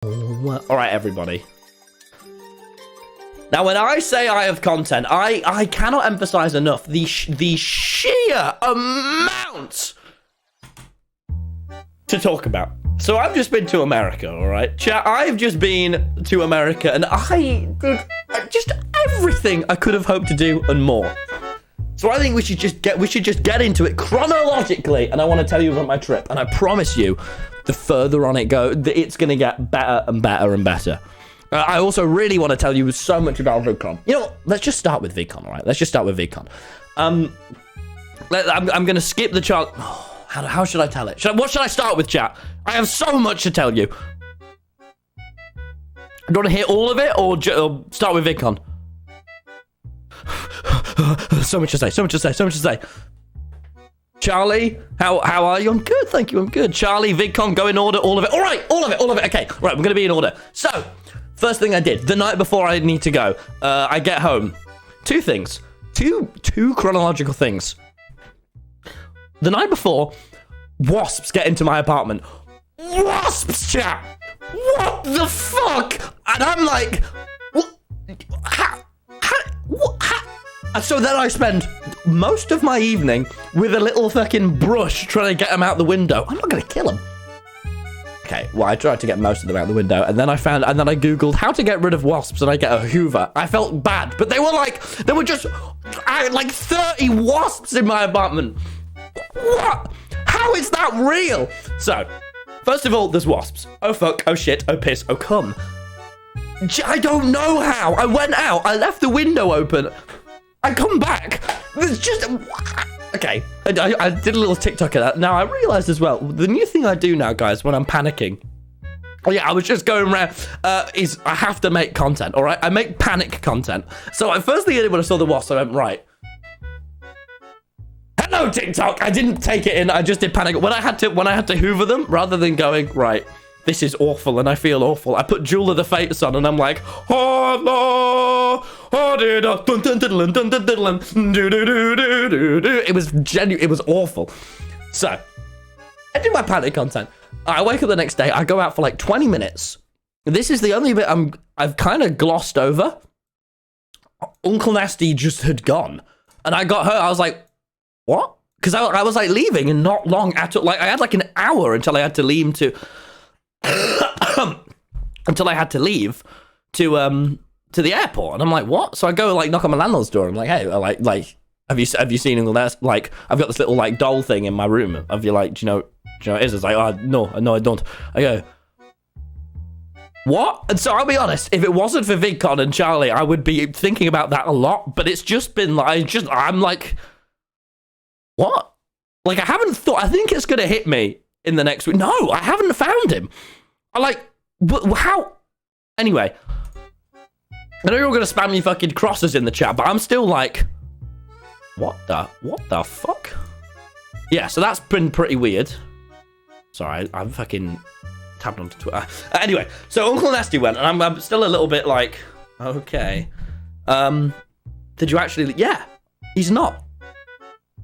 All right, everybody. Now, when I say I have content, I cannot emphasize enough the sheer amount to talk about. So I've just been to America, all right? Chat, I've just been to America, and I did just everything I could have hoped to do and more. So I think we should just get into it chronologically, and I want to tell you about my trip. And I promise you, the further on it goes, it's going to get better and better and better. I also really want to tell you so much about VidCon. You know, let's just start with VidCon, all right? Let's just start with VidCon. I'm going to skip the chart. Oh, how should I tell it? What should I start with, chat? I have so much to tell you. Do you want to hear all of it, or start with VidCon? So much to say. Charli, how are you? I'm good, thank you. I'm good. Charli, VidCon, go in order, all of it. All right, all of it. Okay, right, we're gonna be in order. So, first thing I did the night before I need to go, I get home. Two things, two chronological things. The night before, wasps get into my apartment. Wasps, chat. What the fuck? And I'm like, what? How? So then I spend most of my evening with a little fucking brush trying to get them out the window. I'm not going to kill them. Okay, well, I tried to get most of them out the window, and then I Googled how to get rid of wasps, and I get a Hoover. I felt bad, but there were just like 30 wasps in my apartment. What? How is that real? So, first of all, there's wasps. Oh fuck, oh shit, oh piss, oh cum. I don't know how. I went out, I left the window open. I come back. There's just okay. I did a little TikTok of that. Now I realized as well, the new thing I do now, guys, when I'm panicking. Oh yeah, I was just going around. Is I have to make content. All right, I make panic content. So first thing I did when I saw the wasp, I went right. Hello TikTok. I didn't take it in. I just did panic when I had to Hoover them rather than going right. This is awful, and I feel awful. I put Jewel of the Fates on, and I'm like, oh no, it was genuine. It was awful. So I do my panic content. I wake up the next day. I go out for like 20 minutes. This is the only bit I've kind of glossed over. Uncle Nasty just had gone, and I got her. I was like, what? Because I was like leaving, and not long at all. Like I had like an hour until I had to leave to. Until I had to leave to the airport, and I'm like, what? So I go like knock on my landlord's door. I'm like, hey, like have you seen Uncle Nest? Like I've got this little like doll thing in my room. Have you like do you know what it is? It's like, oh no, I don't. I go, what? And so I'll be honest, if it wasn't for VidCon and Charli, I would be thinking about that a lot. But it's just been like I'm like, what? Like I haven't thought. I think it's gonna hit me in the next week. No, I haven't found him. How? Anyway, I know you're all gonna spam me fucking crosses in the chat, but I'm still like, what the fuck? Yeah, so that's been pretty weird. Sorry, I'm fucking tapped onto Twitter. Anyway, so Uncle Nasty went, and I'm still a little bit like, okay. Did you actually? Yeah, he's not.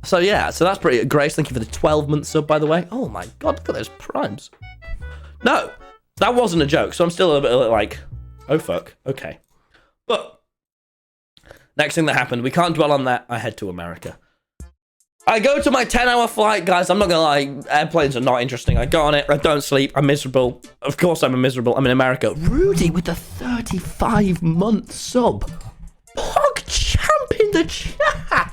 So yeah, so that's pretty. Grace, thank you for the 12-month sub, by the way. Oh my god, look at those primes. No, that wasn't a joke. So I'm still a bit like, oh fuck, okay. But next thing that happened, we can't dwell on that. I head to America. I go to my 10-hour flight, guys. I'm not gonna lie, airplanes are not interesting. I go on it, I don't sleep, I'm miserable. Of course I'm miserable. I'm in America. Rudy with the 35-month sub. Pog champ in the chat.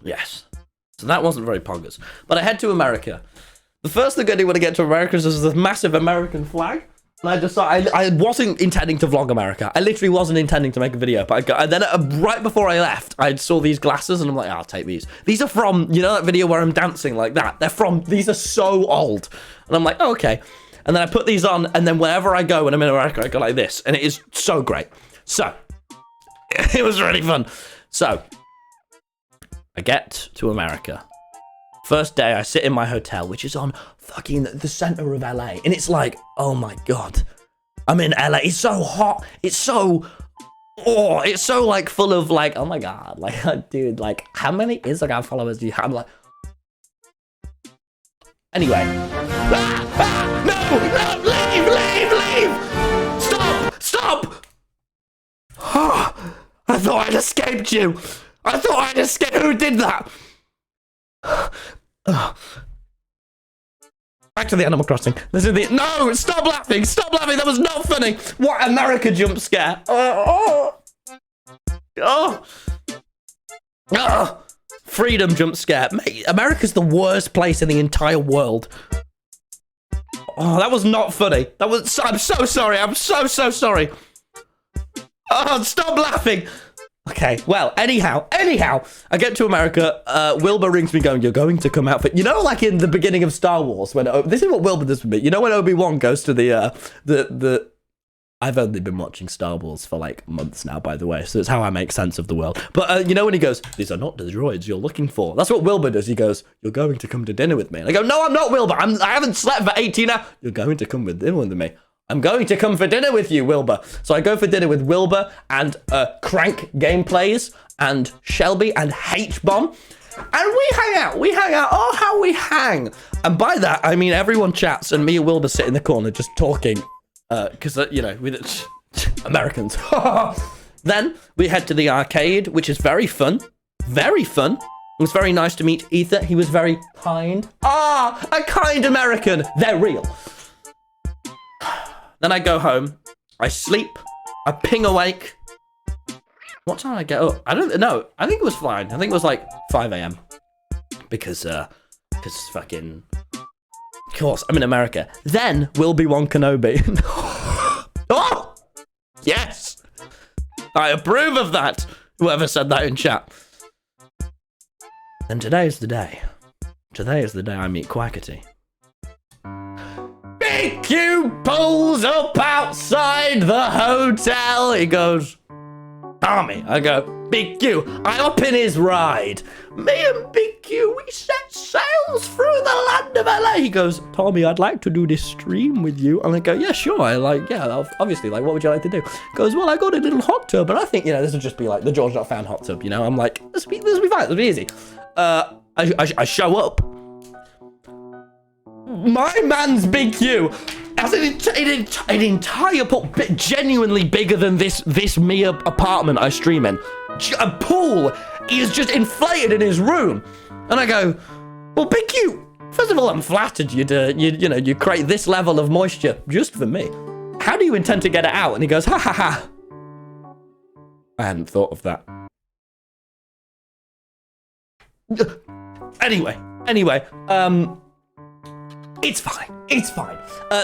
Yes. So that wasn't very poggers. But I head to America. The first thing I do when I get to America is there's this massive American flag. And I decided I wasn't intending to vlog America. I literally wasn't intending to make a video. But and then right before I left, I saw these glasses and I'm like, I'll take these. These are from, you know that video where I'm dancing like that? These are so old. And I'm like, oh, okay. And then I put these on, and then wherever I go when I'm in America, I go like this. And it is so great. So, it was really fun. So, I get to America. First day, I sit in my hotel, which is on fucking the center of LA. And it's like, oh my God. I'm in LA. It's so hot. It's so like full of like, oh my God. Like, dude, like, how many Instagram followers do you have? I'm like, Anyway. No, leave! Stop! I thought I'd escaped you. Who did that? Back to the Animal Crossing. No, stop laughing. That was not funny. What America jump scare? Freedom jump scare. Mate, America's the worst place in the entire world. Oh, that was not funny. I'm so sorry. I'm so sorry. Oh, stop laughing. Okay, well, anyhow, I get to America, Wilbur rings me going, you're going to come out for, you know, like in the beginning of Star Wars, when, this is what Wilbur does with me, you know when Obi-Wan goes to the I've only been watching Star Wars for like months now, by the way, so it's how I make sense of the world, but you know when he goes, these are not the droids you're looking for, that's what Wilbur does, he goes, you're going to come to dinner with me, and I go, no, I'm not, Wilbur, I haven't slept for 18 hours, you're going to come with dinner with me. I'm going to come for dinner with you, Wilbur. So I go for dinner with Wilbur and Crank Gameplays and Shelby and H-Bomb. And we hang out. Oh, how we hang. And by that, I mean everyone chats and me and Wilbur sit in the corner just talking. Because, you know, with Americans. Then we head to the arcade, which is very fun. Very fun. It was very nice to meet Ether. He was very kind. A kind American. They're real. Then I go home, I sleep, I ping awake. What time did I get up? I don't know. I think it was fine. I think it was like 5 a.m. Because fucking, of course, I'm in America. Then will be one Kenobi. Oh, yes. I approve of that. Whoever said that in chat. And today is the day. Today is the day I meet Quackity. Big Q pulls up outside the hotel. He goes, Tommy. I go, Big Q. I'm up in his ride. Me and Big Q, we set sails through the land of LA. He goes, Tommy, I'd like to do this stream with you. And I go, yeah, sure. Obviously, like, what would you like to do? He goes, well, I got a little hot tub, and I think, you know, this will just be like the George Not Found hot tub, you know? I'm like, this will be fine. This will be easy. I show up. My man's Big Q has an entire pool, genuinely bigger than this mere apartment I stream in. A pool is just inflated in his room, and I go, well, Big Q. First of all, I'm flattered you create this level of moisture just for me. How do you intend to get it out? And he goes, ha ha ha. I hadn't thought of that. Anyway, it's fine.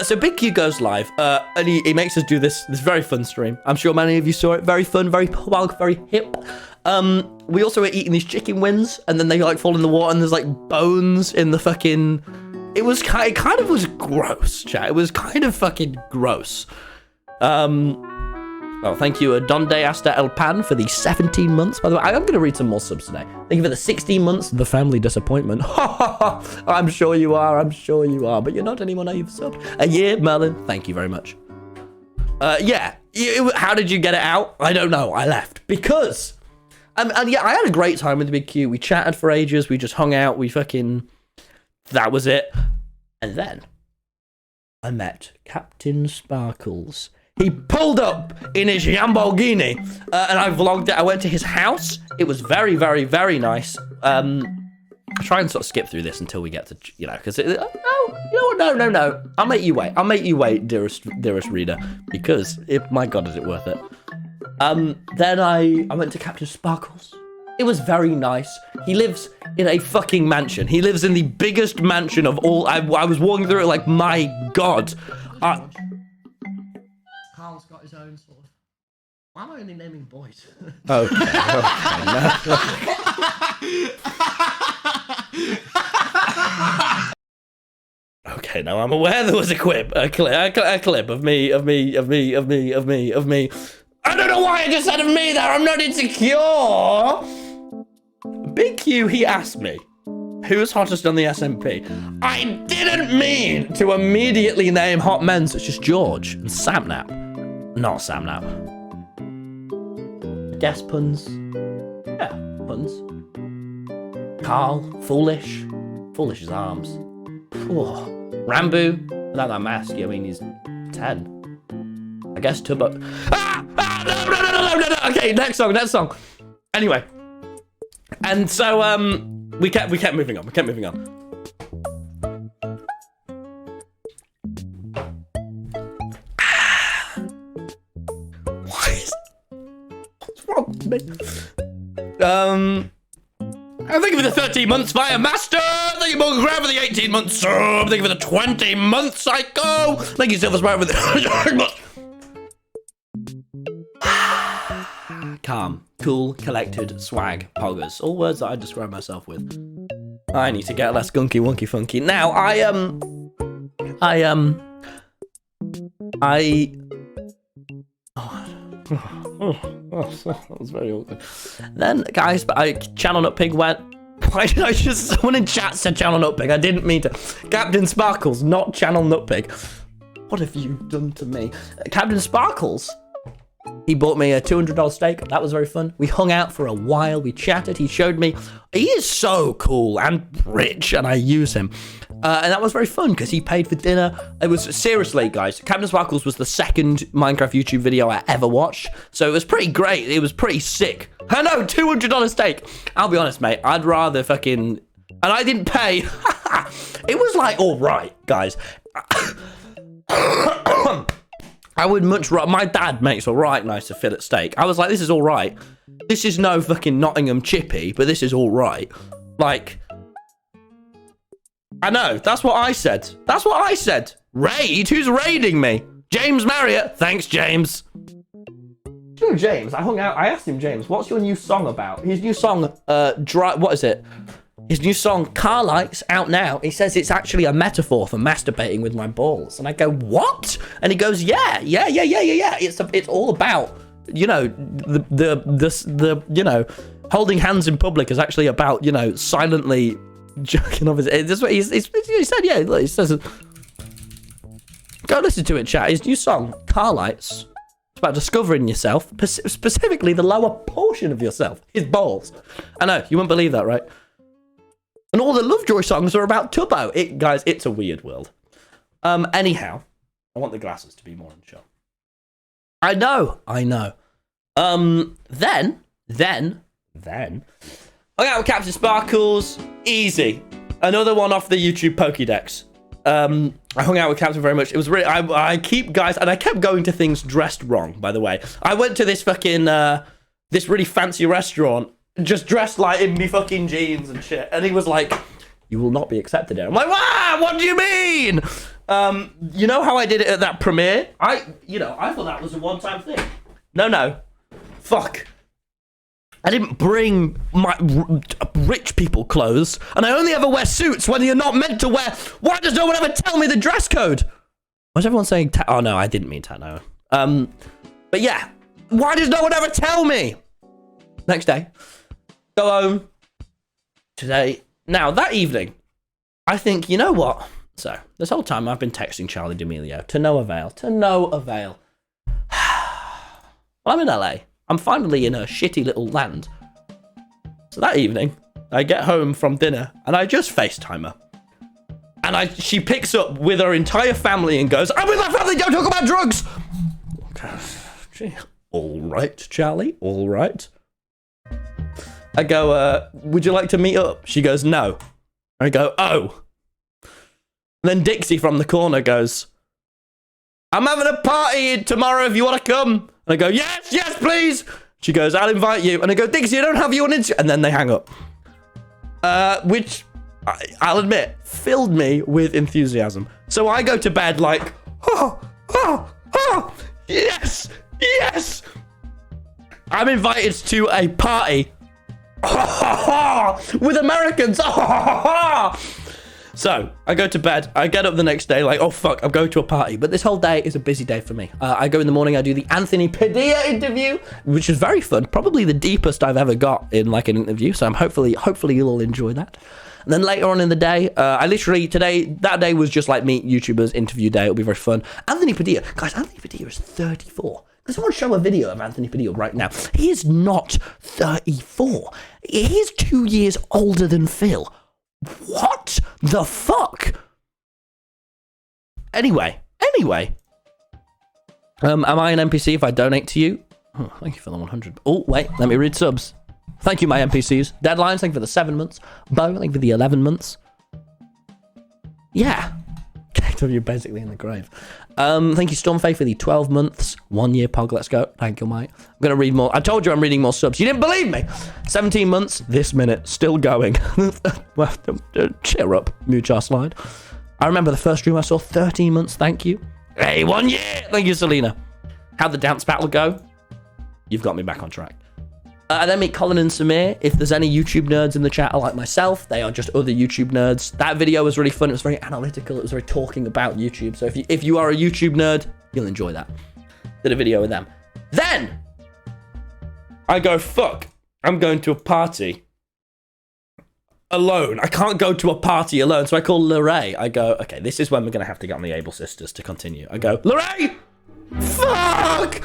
So Big Q goes live, and he makes us do this very fun stream. I'm sure many of you saw it. Very fun, very wild, very hip. We also were eating these chicken wings, and then they like fall in the water, and there's like bones in the fucking. It kind of was gross, chat. It was kind of fucking gross. Well, thank you, Donde Hasta El Pan, for the 17 months. By the way, I'm going to read some more subs today. Thank you for the 16 months. The family disappointment. I'm sure you are. But you're not anyone you've subbed. A year, Merlin. Thank you very much. Yeah. How did you get it out? I don't know. I left. Because. And yeah, I had a great time with the Big Q. We chatted for ages. We just hung out. That was it. And then I met Captain Sparkles. He pulled up in his Lamborghini, and I vlogged it. I went to his house. It was very, very, very nice. I'll try and sort of skip through this until we get to, you know, because no. I'll make you wait, dearest reader, because my God, is it worth it? Then I went to Captain Sparkles. It was very nice. He lives in a fucking mansion. He lives in the biggest mansion of all. I was walking through it like, my God. Carl's got his own sort of. Why am I only naming boys? Okay, now I'm aware there was a clip of me. I don't know why I just said of me there. I'm not insecure. Big Q, he asked me, who's hottest on the SMP? I didn't mean to immediately name hot men such as George and Samnap. Not Samnap. Guess puns. Yeah, puns. Carl, foolish. Foolish as arms. Oh, Rambo, without that mask, I mean, he's 10. I guess Tubbo. No. Okay, next song. Anyway. And so, we kept moving on. What's wrong with me? Thank you for the 13 months, Fire Master. Thank you, Morgan Graham, for the 18 months sub. Thank you for the 20 months, Psycho. Thank you, Silver Sprite, for the... Calm, cool, collected, swag, poggers. All words that I describe myself with. I need to get less gunky, wonky, funky. Now, that was very awkward. Then, guys, Channel Nutpig went. Why did I just? Someone in chat said Channel Nutpig. I didn't mean to. Captain Sparkles, not Channel Nutpig. What have you done to me, Captain Sparkles? He bought me a $200 steak. That was very fun. We hung out for a while. We chatted. He showed me. He is so cool and rich, and I use him. And that was very fun because he paid for dinner. It was, seriously, guys, Captain Sparkles was the second Minecraft YouTube video I ever watched. So it was pretty great. It was pretty sick. I know, $200 steak. I'll be honest, mate. I'd rather fucking... And I didn't pay. It was like, all right, guys. I would much rather... My dad makes a right nice fillet steak. I was like, this is all right. This is no fucking Nottingham chippy, but this is all right. Like... I know, that's what I said. That's what I said. Raid? Who's raiding me? James Marriott. Thanks, James. You know, James, I hung out, I asked him, James, what's your new song about? His new song, what is it? His new song, Car Lights, out now. He says it's actually a metaphor for masturbating with my balls. And I go, what? And he goes, yeah. It's all about, you know, the you know, holding hands in public is actually about, you know, silently jerking off his... That's what he said, yeah. He says, go listen to it, chat. His new song, Car Lights. It's about discovering yourself, specifically the lower portion of yourself, his balls. I know, you wouldn't believe that, right? And all the Lovejoy songs are about Tubbo. Guys, it's a weird world. Anyhow, I want the glasses to be more in shot. I know. Then, I got with Captain Sparkles, easy. Another one off the YouTube Pokédex. I hung out with Captain very much. It was really, I kept going to things dressed wrong, by the way. I went to this fucking, this really fancy restaurant, just dressed like in me fucking jeans and shit. And he was like, you will not be accepted here. I'm like, what do you mean? You know how I did it at that premiere? I thought that was a one-time thing. No. Fuck. I didn't bring my rich people clothes, and I only ever wear suits when you're not meant to wear. Why does no one ever tell me the dress code? Why's everyone saying oh no, I didn't mean Tano. But yeah, why does no one ever tell me? Next day, go home. Today, now that evening, I think, you know what? So, this whole time I've been texting Charli D'Amelio to no avail. Well, I'm in LA. I'm finally in a shitty little land. So that evening, I get home from dinner and I just FaceTime her. And she picks up with her entire family and goes, I'm with my family, don't talk about drugs! All right, Charli, all right. I go, would you like to meet up? She goes, no. I go, oh. And then Dixie from the corner goes, I'm having a party tomorrow if you want to come. And I go, yes, please. She goes, I'll invite you. And I go, Dixie, I don't have you on Instagram. And then they hang up. Which, I'll admit, filled me with enthusiasm. So I go to bed like, yes. I'm invited to a party with Americans. So, I go to bed, I get up the next day like, oh fuck, I'm going to a party. But this whole day is a busy day for me. I go in the morning, I do the Anthony Padilla interview, which is very fun. Probably the deepest I've ever got in like an interview. So I'm hopefully you'll all enjoy that. And then later on in the day, that day was just like meet YouTubers interview day. It'll be very fun. Anthony Padilla, guys, Anthony Padilla is 34. Does someone show a video of Anthony Padilla right now? He is not 34. He's 2 years older than Phil. What the fuck? Anyway. Am I an NPC if I donate to you? Oh, thank you for the 100. Oh, wait, let me read subs. Thank you, my NPCs. Deadlines, thank you for the 7 months. Bo, thank you for the 11 months. Yeah. You're basically in the grave. Thank you, Stormface, for the 12 months. 1 year, Pog, let's go. Thank you, mate. I'm going to read more. I told you I'm reading more subs. You didn't believe me. 17 months, this minute, still going. Well, cheer up, Muchar Slide. I remember the first stream I saw, 13 months, thank you. Hey, 1 year. Thank you, Selena. How'd the dance battle go? You've got me back on track. I then meet Colin and Samir. If there's any YouTube nerds in the chat like myself, they are just other YouTube nerds. That video was really fun. It was very analytical. It was very talking about YouTube. So if you are a YouTube nerd, you'll enjoy that. Did a video with them. Then I go, fuck, I'm going to a party alone. I can't go to a party alone. So I call Lorraine. I go, okay, this is when we're going to have to get on the Able Sisters to continue. I go, Lorraine! Fuck!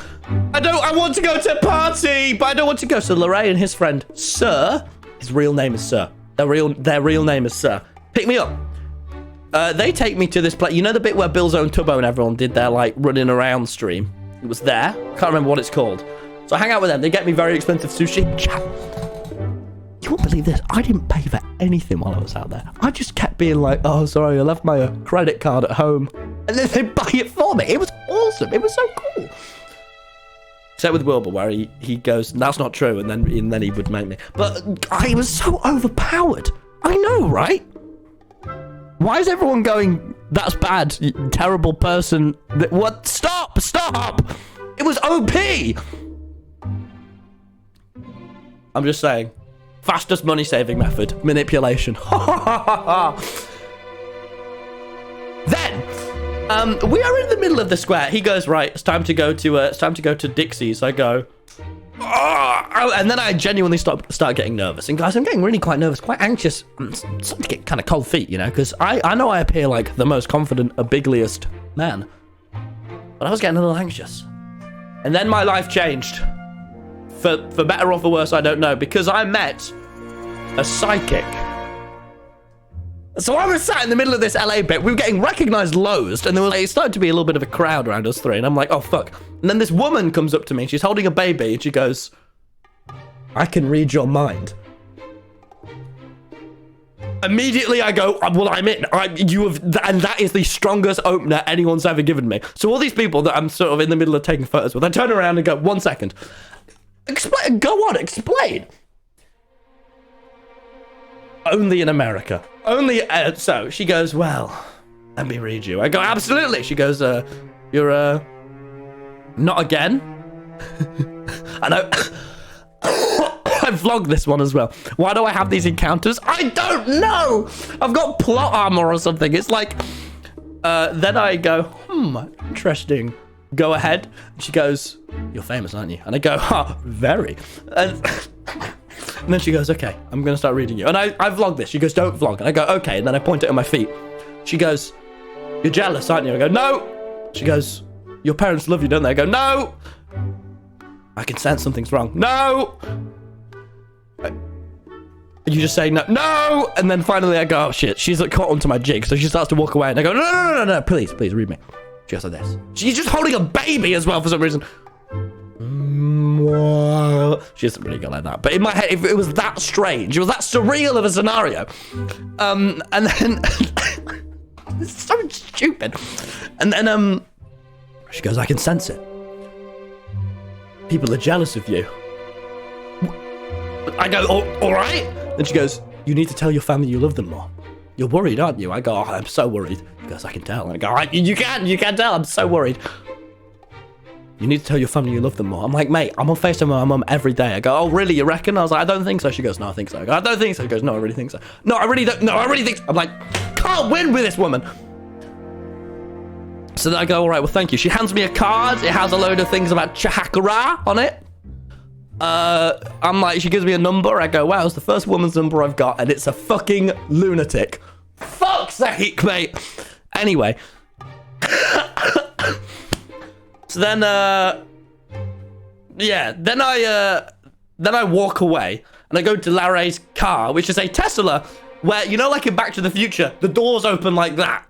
I want to go to a party, but I don't want to go. So Lorraine and his friend, Sir, his real name is Sir. Their real name is Sir. Pick me up. They take me to this place. You know the bit where Bill's Own Tubbo and everyone did their, like, running around stream? It was there. Can't remember what it's called. So I hang out with them. They get me very expensive sushi. You won't believe this. I didn't pay for anything while I was out there. I just kept being like, oh, sorry, I left my credit card at home. And then they buy it for me. It was awesome. It was so cool. Except with Wilbur, where he goes, that's not true, and then he would make me. But I was so overpowered. I know, right? Why is everyone going, that's bad, you terrible person? What? Stop! It was OP! I'm just saying. Fastest money-saving method. Manipulation. Then, we are in the middle of the square. He goes, right, it's time to go to Dixie's. I go, oh, and then I genuinely start getting nervous. And guys, I'm getting really quite nervous, quite anxious. I'm starting to get kind of cold feet, you know, because I know I appear like the most confident, bigliest man. But I was getting a little anxious. And then my life changed. For better or for worse, I don't know, because I met a psychic. So I was sat in the middle of this LA bit. We were getting recognized loads, and there was it started to be a little bit of a crowd around us three. And I'm like, oh fuck. And then this woman comes up to me. She's holding a baby, and she goes, "I can read your mind." Immediately, I go, well, I'm in. And that is the strongest opener anyone's ever given me. So all these people that I'm sort of in the middle of taking photos with, I turn around and go, 1 second. Explain. Go on, explain. Only in America. Only, so she goes, well, let me read you. I go, absolutely. She goes, you're, not again? And I vlogged this one as well. Why do I have these encounters? I don't know. I've got plot armor or something. It's like, then I go, interesting. Go ahead. She goes, you're famous, aren't you? And I go, very. And then she goes, okay, I'm going to start reading you. And I vlog this. She goes, don't vlog. And I go, okay. And then I point it at my feet. She goes, you're jealous, aren't you? I go, no. She goes, your parents love you, don't they? I go, no. I can sense something's wrong. No. You just say no. And then finally I go, oh shit. She's like caught onto my jig. So she starts to walk away. And I go, no. Please read me. She goes like this. She's just holding a baby as well for some reason. She doesn't really go like that. But in my head, it was that strange. It was that surreal of a scenario. And then it's so stupid. And then she goes, I can sense it. People are jealous of you. I go, all right. Then she goes, you need to tell your family you love them more. You're worried, aren't you? I go, I'm so worried. She goes, I can tell. And I go, you can tell. I'm so worried. You need to tell your family you love them more. I'm like, mate, I'm on FaceTime with my mum every day. I go, oh, really? You reckon? I was like, I don't think so. She goes, no, I think so. I go, I don't think so. She goes, no, I really think so. No, I really don't. No, I really think so. I'm like, can't win with this woman. So then I go, all right, well, thank you. She hands me a card. It has a load of things about Chahakara on it. I'm like, she gives me a number. I go, wow, it's the first woman's number I've got, and it's a fucking lunatic. Fuck's sake, mate. Anyway. So then, yeah, then I walk away, and I go to Larry's car, which is a Tesla, where, you know, like in Back to the Future, the doors open like that.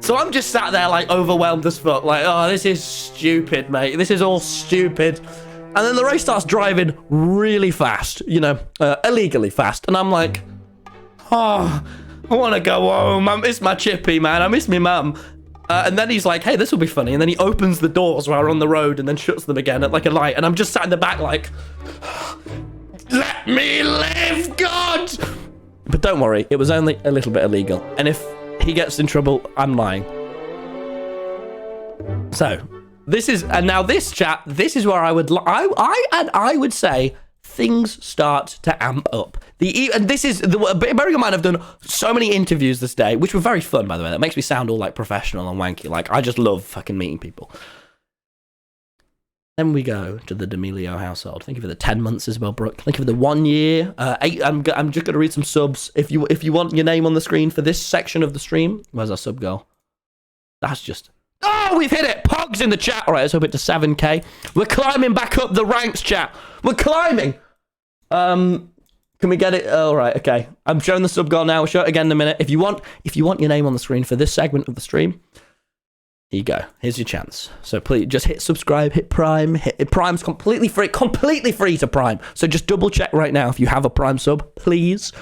So I'm just sat there like overwhelmed as fuck, like, oh, this is stupid, mate. This is all stupid. And then the race starts driving really fast, you know, illegally fast. And I'm like, oh, I want to go home. I miss my chippy, man. I miss me mum. And then he's like, hey, this will be funny. And then he opens the doors while we're on the road and then shuts them again at like a light. And I'm just sat in the back like, let me live, God. But don't worry, it was only a little bit illegal. And if he gets in trouble, I'm lying. So this is, and now this chat, this is where I would say things start to amp up. And this is, bearing in mind, I've done so many interviews this day, which were very fun, by the way. That makes me sound all like professional and wanky. Like, I just love fucking meeting people. Then we go to the D'Amelio household. Thank you for the 10 months as well, Brooke. Thank you for the 1 year. 8. I'm just going to read some subs. If you want your name on the screen for this section of the stream, where's our sub girl? That's just... Oh, we've hit it! Pogs in the chat. All right, let's hope it to 7K. We're climbing back up the ranks, chat. We're climbing. Can we get it? All right, okay. I'm showing the sub goal now. We'll show it again in a minute. If you want your name on the screen for this segment of the stream, here you go. Here's your chance. So please just hit subscribe, hit Prime. Prime's completely free to Prime. So just double check right now if you have a Prime sub, please.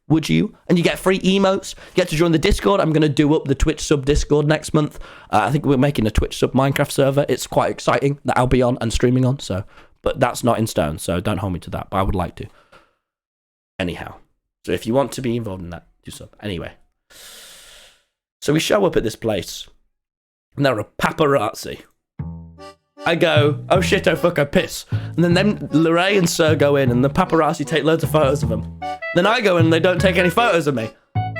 Would you? And you get free emotes. You get to join the Discord. I'm going to do up the Twitch sub Discord next month. I think we're making a Twitch sub Minecraft server. It's quite exciting that I'll be on and streaming on. So, but that's not in stone. So don't hold me to that. But I would like to. Anyhow, so if you want to be involved in that, do sub. Anyway, so we show up at this place, and there are paparazzi. I go, oh shit, oh fuck, I piss. And then Lorraine and Sir go in, and the paparazzi take loads of photos of them. Then I go in, and they don't take any photos of me.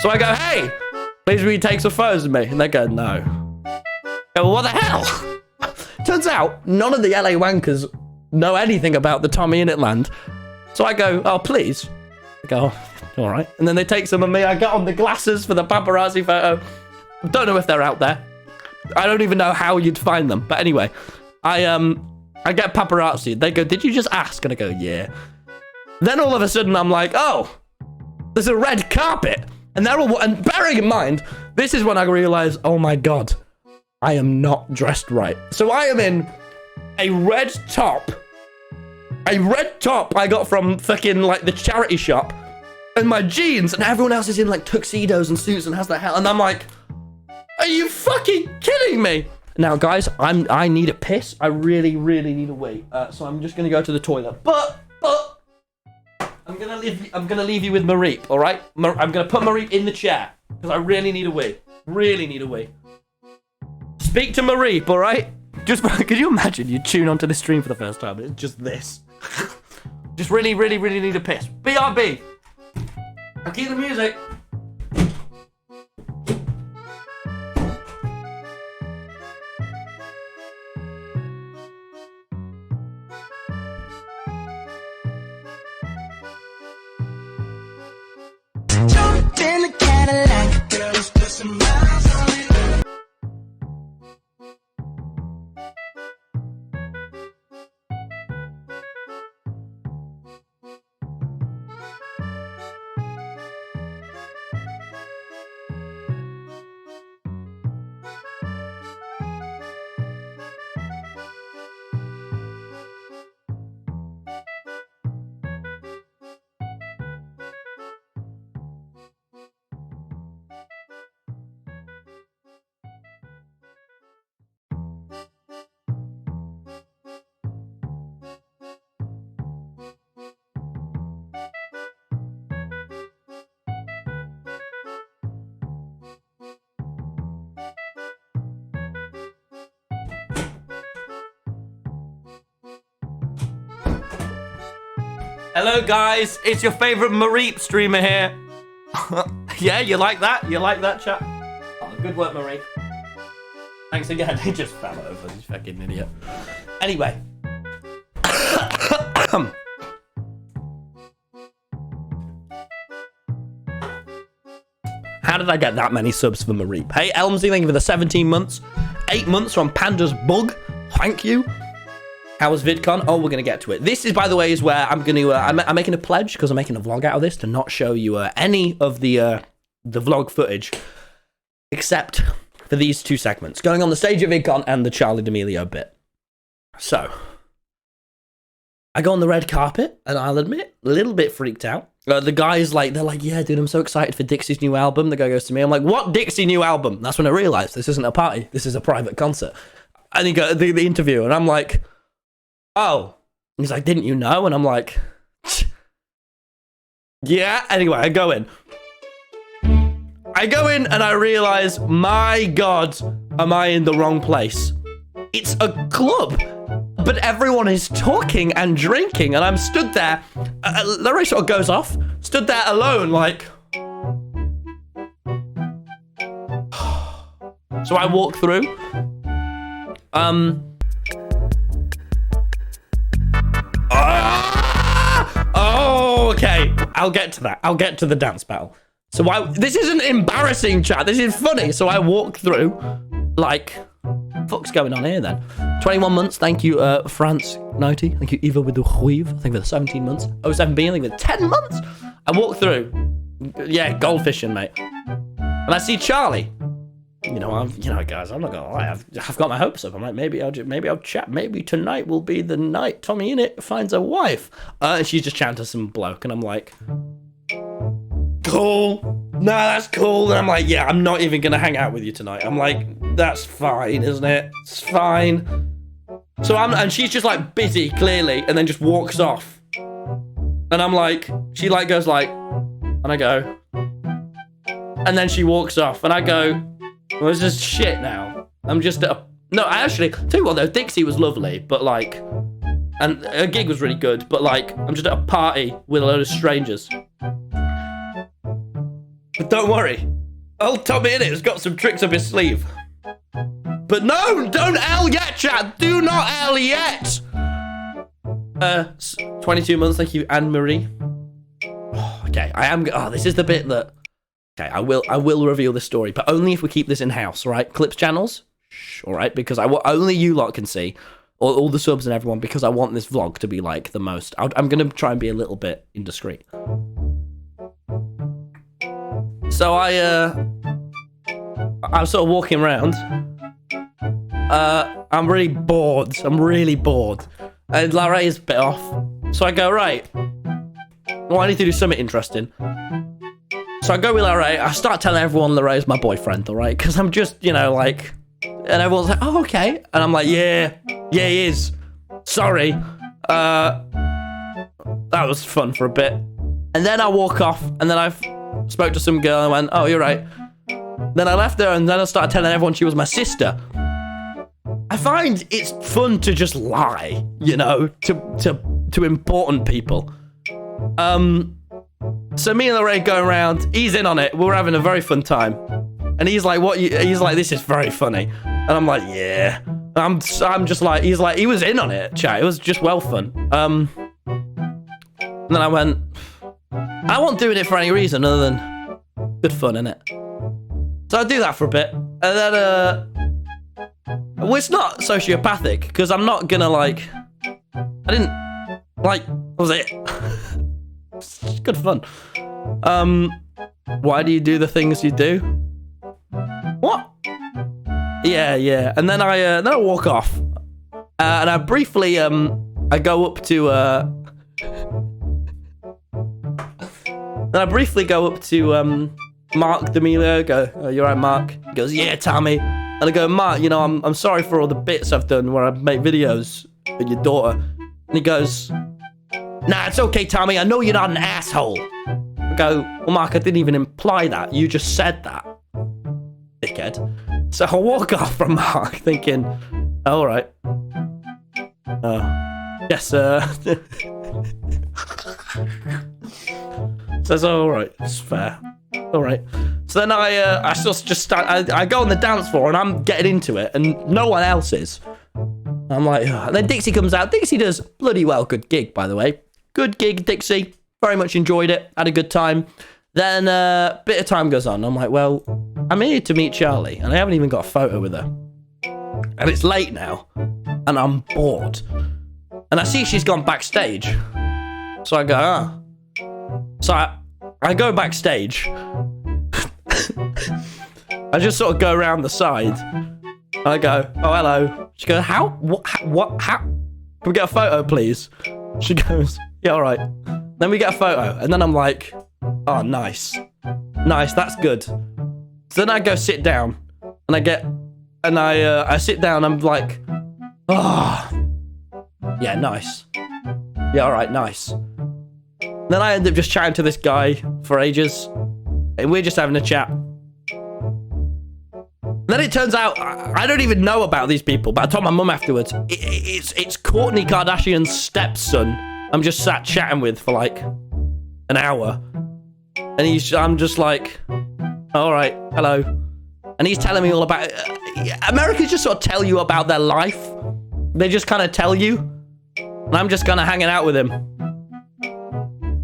So I go, hey, please will you take some photos of me? And they go, no. I go, well, what the hell? Turns out, none of the LA wankers know anything about the Tommyinnit land. So I go, oh, please. I go, all right. And then they take some of me. I get on the glasses for the paparazzi photo. Don't know if they're out there. I don't even know how you'd find them. But anyway, I get paparazzi. They go, did you just ask? And I go, yeah. Then all of a sudden I'm like, oh, there's a red carpet. And they're all, and bearing in mind, this is when I realize, oh my God, I am not dressed right. So I am in a red top. A red top I got from fucking like the charity shop, and my jeans, and everyone else is in like tuxedos and suits and has their hair, and I'm like, are you fucking kidding me? Now guys, I need a piss. I really need a wee. So I'm just gonna go to the toilet. But I'm gonna leave you with Mareep, all right? I'm gonna put Mareep in the chair because I really need a wee. Really need a wee. Speak to Mareep, all right? Just could you imagine you tune onto the stream for the first time and it's just this? Just really need a piss. BRB. I'll keep the music. Jumped in the Cadillac, girl, it's just some miles on it. Hello guys, it's your favorite Mareep streamer here. Yeah, you like that? You like that, chat? Oh, good work, Mareep. Thanks again. He just fell over, he's a fucking idiot. Anyway. How did I get that many subs for Mareep? Hey, Elmsy, thank you for the 17 months. 8 months from Panda's Bug. Thank you. How was VidCon? Oh, we're going to get to it. This is, by the way, is where I'm going to... I'm making a pledge, because I'm making a vlog out of this, to not show you any of the vlog footage, except for these two segments, going on the stage at VidCon and the Charli D'Amelio bit. So, I go on the red carpet, and I'll admit, a little bit freaked out. The guys, like, they're like, yeah, dude, I'm so excited for Dixie's new album. The guy goes to me, I'm like, what Dixie new album? That's when I realized this isn't a party. This is a private concert. And he got the interview, and I'm like, oh. He's like, didn't you know? And I'm like, yeah. Anyway, I go in, and I realize, my God, am I in the wrong place? It's a club, but everyone is talking and drinking, and I'm stood there. Larry sort of goes off, stood there alone, like. So I walk through. Oh, okay. I'll get to that. I'll get to the dance battle. So this isn't embarrassing, chat. This is funny. So I walk through, like, fuck's going on here then? 21 months. Thank you, France 90. Thank you, Eva with the weave. I think for the 17 months. 07B, I think for 10 months. I walk through. Yeah, gold fishing, mate. And I see Charli. You know, guys, I'm not gonna lie. I've got my hopes up. I'm like, maybe I'll chat. Maybe tonight will be the night Tommyinnit finds a wife. And she's just chatting to some bloke, and I'm like, cool. No, that's cool. And I'm like, yeah, I'm not even gonna hang out with you tonight. I'm like, that's fine, isn't it? It's fine. So and she's just like busy, clearly, and then just walks off. And I'm like, she like goes like, and I go, and then she walks off, and I go, well, this is shit now. I'm just no, I actually, tell you what though, Dixie was lovely, but like, and her gig was really good, but like, I'm just at a party with a load of strangers. But don't worry, old Tommyinnit has got some tricks up his sleeve. But no, don't L yet, chat. Do not L yet. 22 months, thank you, Anne-Marie. Okay, this is the bit that, okay, I will reveal this story, but only if we keep this in-house, right? Clips channels, shh, all right? Because only you lot can see, all the subs and everyone, because I want this vlog to be like the most. I'm going to try and be a little bit indiscreet. So I'm sort of walking around. I'm really bored. And Larry is a bit off. So I go, right, well, I need to do something interesting. So I go with Larry. I start telling everyone Larry is my boyfriend, all right? Because I'm just, like, and everyone's like, oh, okay. And I'm like, yeah, he is. Sorry. That was fun for a bit. And then I walk off, and then I spoke to some girl and went, oh, you're right. Then I left her, and then I started telling everyone she was my sister. I find it's fun to just lie, to important people. So me and Larry going around, he's in on it, we're having a very fun time. And he's like, he's like, this is very funny. And I'm like, yeah. I'm just like, he's like, he was in on it, chat. It was just well fun. And then I went, I wasn't doing it for any reason other than good fun, innit? So I do that for a bit. And then, well, it's not sociopathic, because I'm not gonna, like, I didn't, like, that was it. It's good fun. Why do you do the things you do? What? Yeah. And then I walk off. And I briefly, I go up to, Mark D'Amelio, go, oh, you're right, Mark? He goes, yeah, Tommy. And I go, Mark, I'm sorry for all the bits I've done where I make videos with your daughter. And he goes, nah, it's okay, Tommy. I know you're not an asshole. I go, well, Mark, I didn't even imply that. You just said that, dickhead. So I walk off from Mark thinking, oh, all right. Yes, sir. Says, oh, all right, it's fair. All right. So then I just start, I go on the dance floor and I'm getting into it and no one else is. I'm like, ugh. And then Dixie comes out. Dixie does bloody well. Good gig, by the way. Good gig, Dixie. Very much enjoyed it. Had a good time. Then a bit of time goes on. I'm like, well, I'm here to meet Charli and I haven't even got a photo with her. And it's late now and I'm bored. And I see she's gone backstage. So I go, ah. So I go backstage. I just sort of go around the side. And I go, oh, hello. She goes, how? What? How? Can we get a photo, please? She goes, yeah, all right. Then we get a photo. And then I'm like, oh, nice. Nice, that's good. So then I go sit down. And I sit down. I'm like, oh, yeah, nice. Yeah, all right, nice. Then I end up just chatting to this guy for ages. And we're just having a chat. Then it turns out, I don't even know about these people, but I told my mum afterwards, it's Kourtney Kardashian's stepson I'm just sat chatting with for like an hour. And I'm just like, all right, hello. And he's telling me all about Americans just sort of tell you about their life. They just kind of tell you. And I'm just kind of hanging out with him.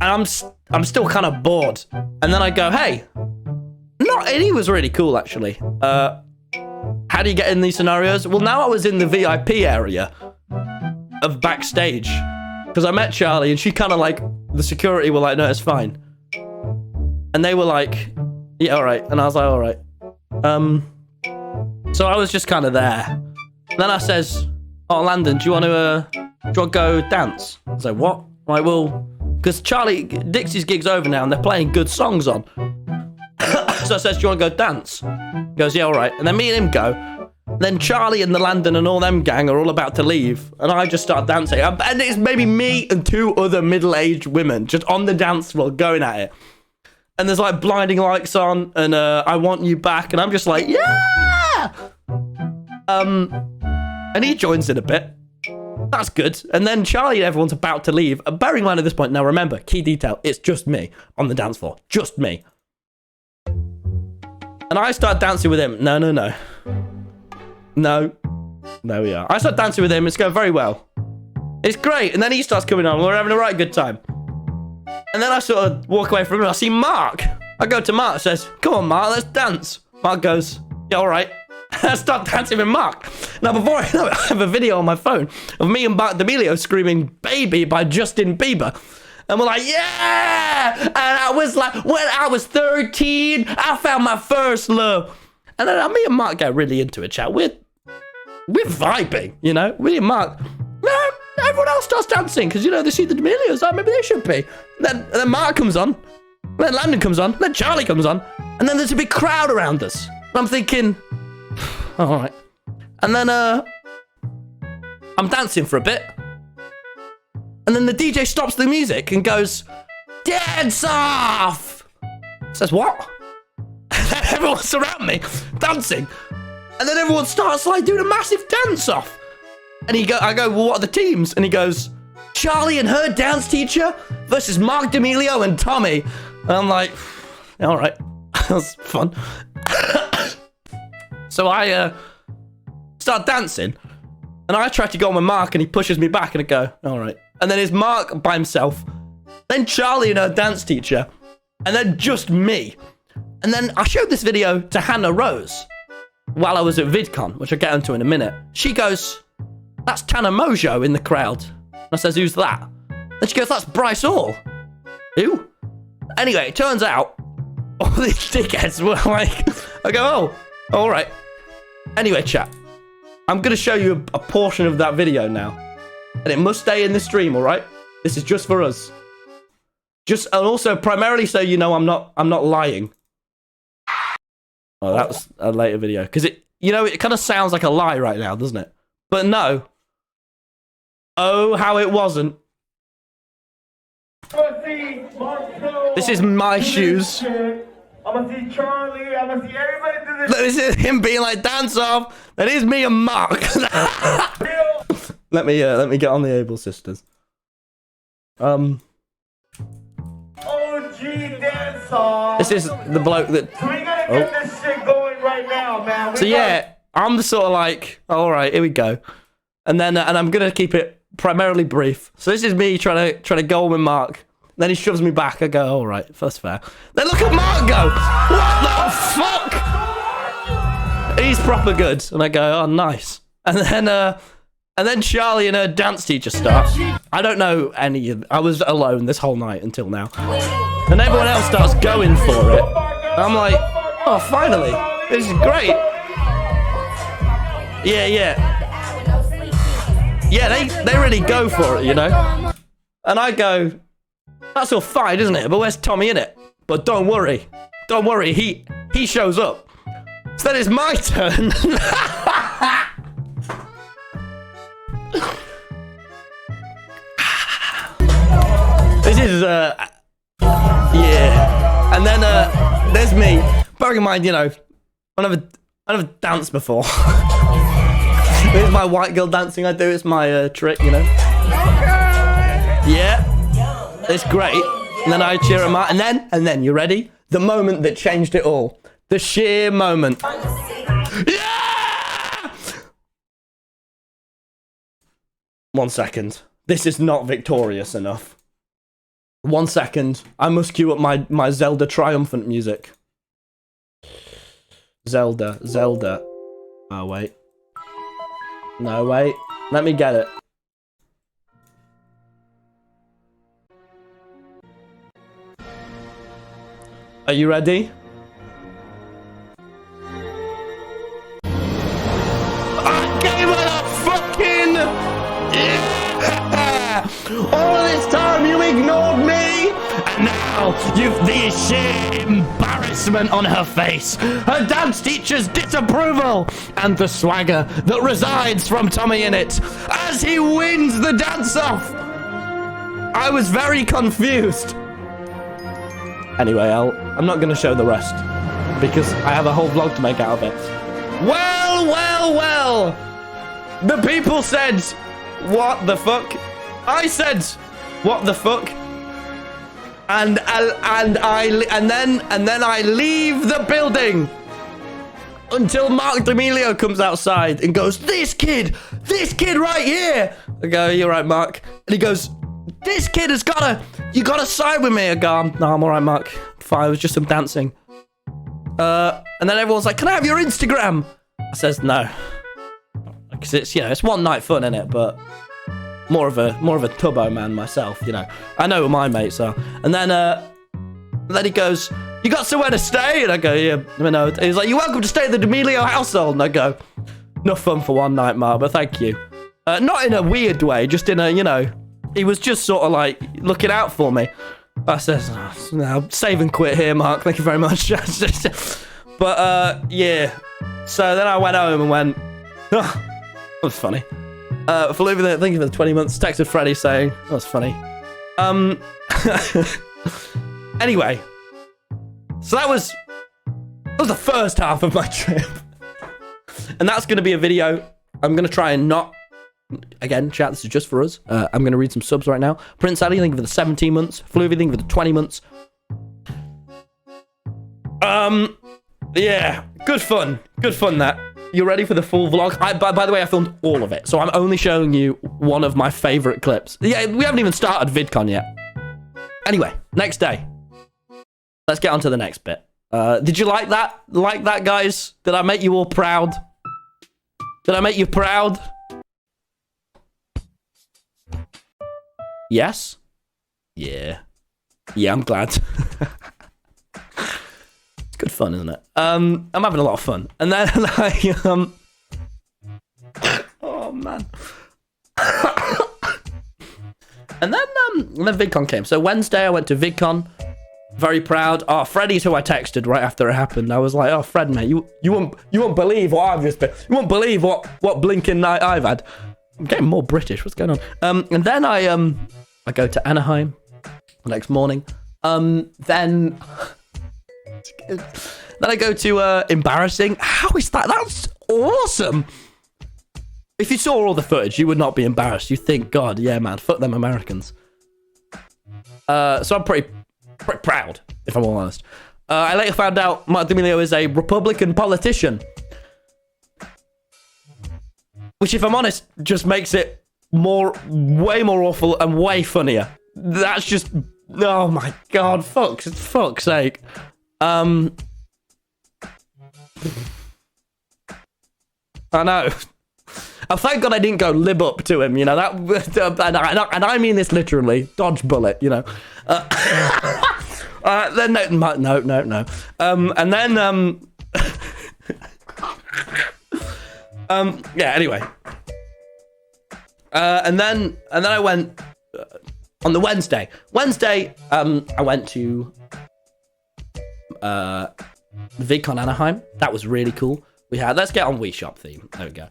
And I'm still kind of bored. And then I go, hey. And he was really cool, actually. How do you get in these scenarios? Well, now I was in the VIP area of backstage. Because I met Charli and she kind of like, the security were like, no, it's fine. And they were like, yeah, all right. And I was like, all right. So I was just kind of there. Then I says, oh, Landon, do you want to go dance? I was like, what? I'm like, well, because Dixie's gig's over now and they're playing good songs on. So I says, do you want to go dance? He goes, yeah, all right. And then me and him go. Then Charli and the Landon and all them gang are all about to leave. And I just start dancing. And it's maybe me and two other middle-aged women just on the dance floor going at it. And there's like blinding lights on and I Want You Back. And I'm just like, yeah! And he joins in a bit. That's good. And then Charli and everyone's about to leave. Bearing in mind at this point, now remember, key detail, it's just me on the dance floor. Just me. And I start dancing with him. No. There we are. I start dancing with him. It's going very well. It's great. And then he starts coming on. We're having a right good time. And then I sort of walk away from him and I see Mark. I go to Mark and says, come on, Mark, let's dance. Mark goes, yeah, all right. I start dancing with Mark. Now, before I know it, I have a video on my phone of me and Mark D'Amelio screaming Baby by Justin Bieber. And we're like, yeah! And I was like, when I was 13, I found my first love. And then me and Mark get really into it, chat. We're vibing, you know? Me and Mark, man, everyone else starts dancing because, you know, they see the D'Amelios, like, maybe they should be. And then Mark comes on, then Landon comes on, then Charli comes on, and then there's a big crowd around us. And I'm thinking, all right. And then I'm dancing for a bit. And then the DJ stops the music and goes, dance off! Says, what? And then everyone's around me, dancing. And then everyone starts like doing a massive dance off. And I go, well, what are the teams? And he goes, Charli and her dance teacher versus Mark D'Amelio and Tommy. And I'm like, all right, that's fun. So I start dancing. And I try to go on with Mark and he pushes me back and I go, all right. And then it's Mark by himself. Then Charli and her dance teacher. And then just me. And then I showed this video to Hannah Rose while I was at VidCon, which I'll get into in a minute. She goes, that's Tana Mojo in the crowd. And I says, who's that? And she goes, that's Bryce Hall. Who? Anyway, it turns out all these dickheads were like, I go, oh, all right. Anyway, chat. I'm going to show you a portion of that video now. And it must stay in the stream, all right? This is just for us. And also primarily so you know I'm not lying. Oh, that was a later video. Because it kind of sounds like a lie right now, doesn't it? But no. Oh, how it wasn't. This is my shoes. I'm gonna see Charli, I'm gonna see everybody do this. This is him being like, dance off. That is me and Mark. Let me get on the Able Sisters. OG dance off. This is the bloke that. So we gotta get this shit going right now, man. So yeah, I'm the sort of like, all right, here we go, and then and I'm gonna keep it primarily brief. So this is me trying to go on with Mark. Then he shoves me back. I go, all right, that's fair. Then look at Mark go. What the fuck? He's proper good. And I go, oh, nice. And then Charli and her dance teacher start. I don't know any of. I was alone this whole night until now. And everyone else starts going for it. And I'm like, oh, finally. This is great. Yeah, yeah. Yeah, they really go for it, you know? And I go, that's all fine, isn't it? But where's Tommyinnit? But don't worry. Don't worry, he shows up. So then it's my turn. This is, yeah. And then, there's me. Bearing in mind, you know, I never danced before. It's my white girl dancing I do. It's my trick, you know. Yeah. It's great. And then I cheer him out. And then, you ready? The moment that changed it all. The sheer moment. Yeah! 1 second. This is not victorious enough. 1 second. I must cue up my Zelda triumphant music. Zelda. Oh, wait. No, wait. Let me get it. Are you ready? I gave it a fucking... Yeah! All this time you ignored me! And now you've the sheer embarrassment on her face, her dance teacher's disapproval, and the swagger that resides from Tommyinnit as he wins the dance-off. I was very confused. Anyway, I'm not going to show the rest because I have a whole vlog to make out of it. Well. The people said, what the fuck? I said, what the fuck? And then I leave the building until Mark D'Amelio comes outside and goes, this kid right here. I go, you're right, Mark. And he goes, this kid has you gotta side with me. I go, no, I'm all right, Mark. Fine, it was just some dancing. And then everyone's like, can I have your Instagram? I says no, because it's, you know, it's one night fun, innit? But more of a tubbo man myself, you know. I know who my mates are. And then he goes, you got somewhere to stay? And I go, yeah, you know. He's like, you're welcome to stay at the D'Amelio household. And I go, enough fun for one night, Mark, but thank you. Not in a weird way, just in a, you know, he was just sort of like looking out for me. I says, oh, no, save and quit here, Mark. Thank you very much. But yeah. So then I went home and went, oh, that was funny. For leaving it, thank you for the 20 months. Texted Freddie saying, that was funny. Anyway. So that was the first half of my trip. And that's going to be a video. I'm going to try and not... Again, chat, this is just for us. I'm going to read some subs right now. Prince Ali, thank you for the 17 months. Floovy, thank you for the 20 months. Yeah, good fun. Good fun, that. You ready for the full vlog? By the way, I filmed all of it, so I'm only showing you one of my favorite clips. Yeah, we haven't even started VidCon yet. Anyway, next day. Let's get on to the next bit. Did you like that? Like that, guys? Did I make you all proud? Did I make you proud? Yes? Yeah. Yeah, I'm glad. It's good fun, isn't it? I'm having a lot of fun. And then oh man. And then VidCon came. So Wednesday I went to VidCon. Very proud. Oh, Freddie's who I texted right after it happened. I was like, oh, Fred, mate, you won't believe what I've just been. You won't believe what blinking night I've had. I'm getting more British. What's going on? And then I go to Anaheim the next morning. Then I go to embarrassing. How is that? That's awesome. If you saw all the footage, you would not be embarrassed. You think, God, yeah, man, fuck them Americans. So I'm pretty proud, if I'm all honest. I later found out Mark D'Amelio is a Republican politician. Which, if I'm honest, just makes it way more awful and way funnier. That's just, oh my God, fuck's sake. I know. Oh, thank God I didn't go lib up to him, you know, that, and I mean this literally, dodge bullet, you know. Then no. And then, Yeah, anyway. And then I went on the Wednesday. I went to the VidCon Anaheim. That was really cool. Let's get on Wii Shop theme. There we go.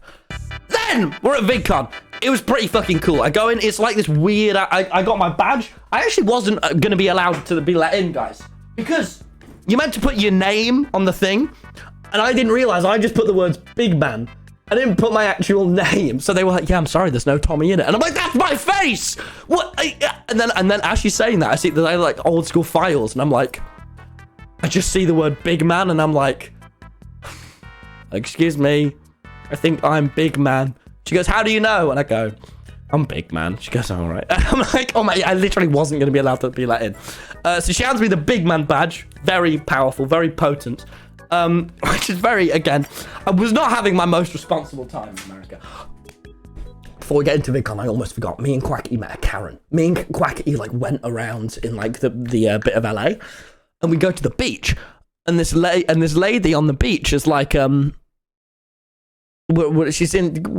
Then we're at VidCon. It was pretty fucking cool. I go in, it's like this weird, I got my badge. I actually wasn't going to be allowed to be let in, guys, because you're meant to put your name on the thing, and I didn't realize I just put the words big man. I didn't put my actual name. So they were like, yeah, I'm sorry, there's no Tommy in it. And I'm like, that's my face! What? And then as she's saying that, I see there's like old school files, and I'm like, I just see the word big man, and I'm like, excuse me, I think I'm big man. She goes, how do you know? And I go, I'm big man. She goes, all right. And I'm like, oh my, I literally wasn't going to be allowed to be let in. So she hands me the big man badge. Very powerful, very potent. Which is very, again, I was not having my most responsible time in America. Before we get into VidCon, I almost forgot. Me and Quacky met a Karen. Me and Quacky like went around in like the bit of LA, and we go to the beach, and this lady on the beach is like, we're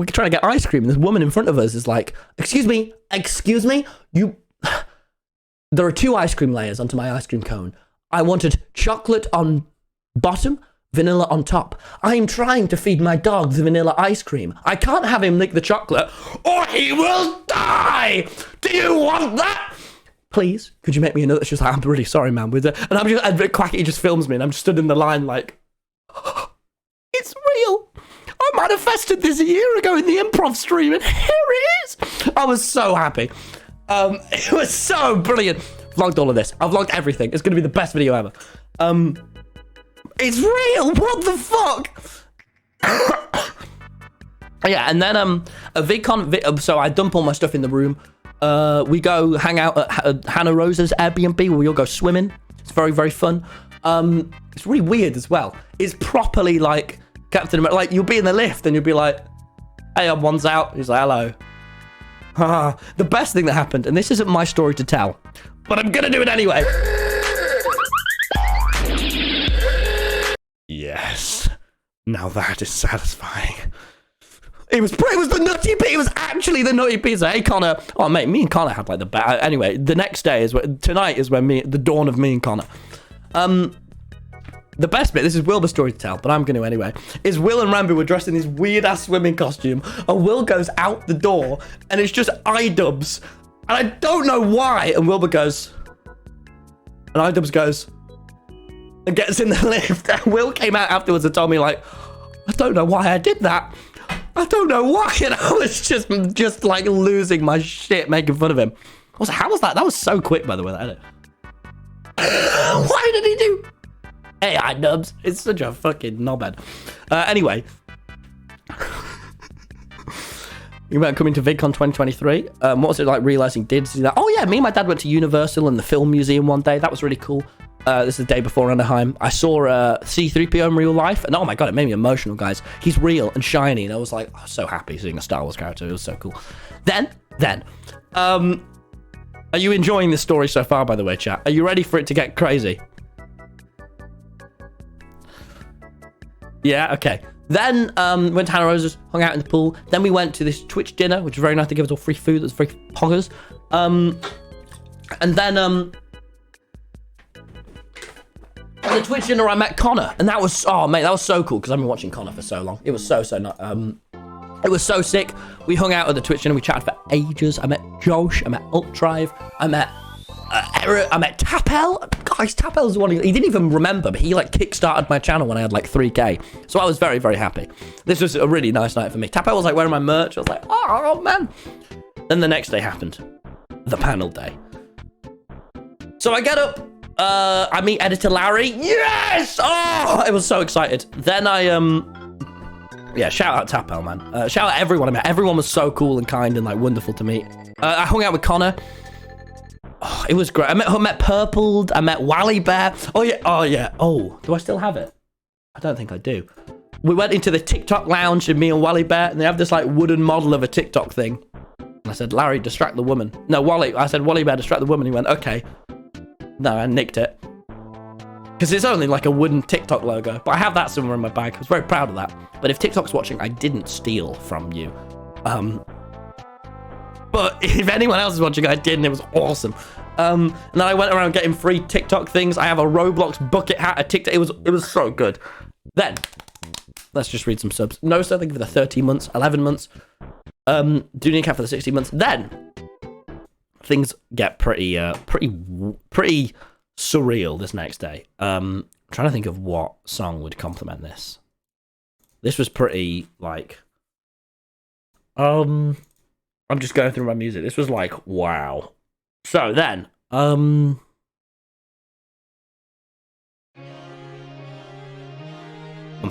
trying to get ice cream, and this woman in front of us is like, excuse me, you, there are 2 ice cream layers onto my ice cream cone. I wanted chocolate on bottom, vanilla on top. I am trying to feed my dog the vanilla ice cream. I can't have him lick the chocolate or he will die. Do you want that? Please, could you make me another? She's like, I'm really sorry, man. And Quacky just films me, and I'm just stood in the line like, it's real. I manifested this a year ago in the improv stream, and here it is. I was so happy. It was so brilliant. Vlogged all of this. I've vlogged everything. It's going to be the best video ever. It's real. What the fuck? Yeah, and then a VidCon. So I dump all my stuff in the room. We go hang out at Hannah Rose's Airbnb, where we all go swimming. It's very, very fun. It's really weird as well. It's properly like Captain America. Like, you'll be in the lift and you'll be like, hey, one's out. He's like, hello. The best thing that happened, and this isn't my story to tell, but I'm gonna do it anyway. Yes. Now that is satisfying. It was the nutty pizza. It was actually the nutty pizza. Hey, Connor. Oh, mate, me and Connor had like the best. Anyway, the next day tonight is when the dawn of me and Connor. The best bit, this is Wilbur's story to tell, but I'm going to anyway, is Will and Rambo were dressed in this weird-ass swimming costume, and Will goes out the door, and it's just iDubbbz, and I don't know why, and Wilbur goes, and iDubbbz goes, and gets in the lift, and Will came out afterwards and told me, like, I don't know why I did that. I don't know why, and I was just like losing my shit making fun of him. How was that? That was so quick, by the way, that edit. Why did he do? Hey, iDubbbz. It's such a fucking knobhead. Anyway. You about coming to VidCon 2023. What was it like realizing did see that? Oh yeah, me and my dad went to Universal and the Film Museum one day. That was really cool. This is the day before Anaheim. I saw C-3PO in real life, and oh my god, it made me emotional, guys. He's real and shiny, and I was like, so happy seeing a Star Wars character. It was so cool. Then, are you enjoying this story so far, by the way, chat? Are you ready for it to get crazy? Yeah, okay. Then went to Hannah Rose's, hung out in the pool. Then we went to this Twitch dinner, which was very nice. They gave us all free food. That was very poggers. And then at the Twitch dinner, I met Connor, and that was, oh mate, that was so cool because I've been watching Connor for so long. It was so it was so sick. We hung out at the Twitch dinner. We chatted for ages. I met Josh. I met Ultrive. I met I met Tapel. Guys, Tapel's one. He didn't even remember, but he like kickstarted my channel when I had like 3K. So I was very, very happy. This was a really nice night for me. Tapel was like wearing my merch. I was like, oh man. Then the next day happened, the panel day. So I get up. I meet editor Larry. Yes! Oh, I was so excited. Then yeah, shout out Tapel, man. Shout out everyone I met. Everyone was so cool and kind and like wonderful to meet. I hung out with Connor. Oh, it was great. I met Purpled. I met Wally Bear. Oh yeah. Oh, do I still have it? I don't think I do. We went into the TikTok lounge and me and Wally Bear, and they have this like wooden model of a TikTok thing. And I said, Larry, distract the woman. No, Wally. I said, Wally Bear, distract the woman. He went, okay. No, I nicked it. Because it's only like a wooden TikTok logo, but I have that somewhere in my bag. I was very proud of that. But if TikTok's watching, I didn't steal from you. But if anyone else is watching, I did, and it was awesome. And then I went around getting free TikTok things. I have a Roblox bucket hat, a TikTok. It was so good. Then, let's just read some subs. No, so I think for the 13 months, 11 months. Do need a cap for the 16 months. Then, things get pretty surreal this next day. I'm trying to think of what song would complement this. This was pretty, like... I'm just going through my music. This was like, wow. So then, I'm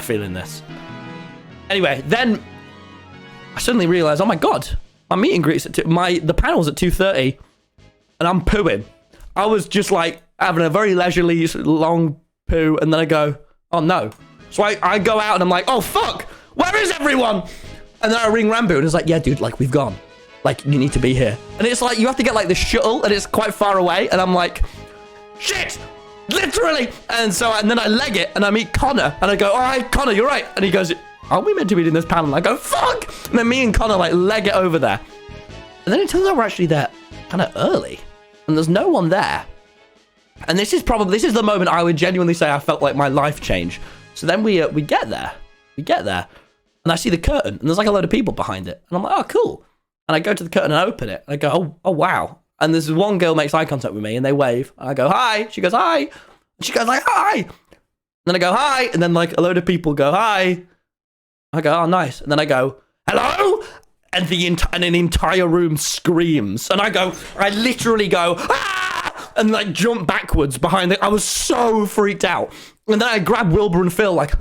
feeling this. Anyway, then I suddenly realized, oh my god, my meet and greet's at the panel's at 2:30, and I'm pooing. I was just like having a very leisurely long poo, and then I go, oh no. So I go out and I'm like, oh fuck, where is everyone? And then I ring Rambo and it's like, yeah, dude, like we've gone. Like, you need to be here. And it's like, you have to get like the shuttle and it's quite far away. And I'm like, shit, literally. And then I leg it and I meet Connor and I go, all right, Connor, you're right. And he goes, are we meant to be in this panel? And I go, fuck. And then me and Connor like leg it over there. And then it turns out we're actually there kind of early and there's no one there. And this is the moment I would genuinely say I felt like my life changed. So then we get there. And I see the curtain and there's like a load of people behind it. And I'm like, oh, cool. And I go to the curtain and I open it. And I go, oh, wow. And there's one girl makes eye contact with me and they wave. And I go, hi. She goes, hi. And she goes like, hi. And then I go, hi. And then like a load of people go, hi. I go, oh, nice. And then I go, hello. And an entire room screams. And I literally go, ah! And like jump backwards behind it. I was so freaked out. And then I grab Wilbur and Phil like,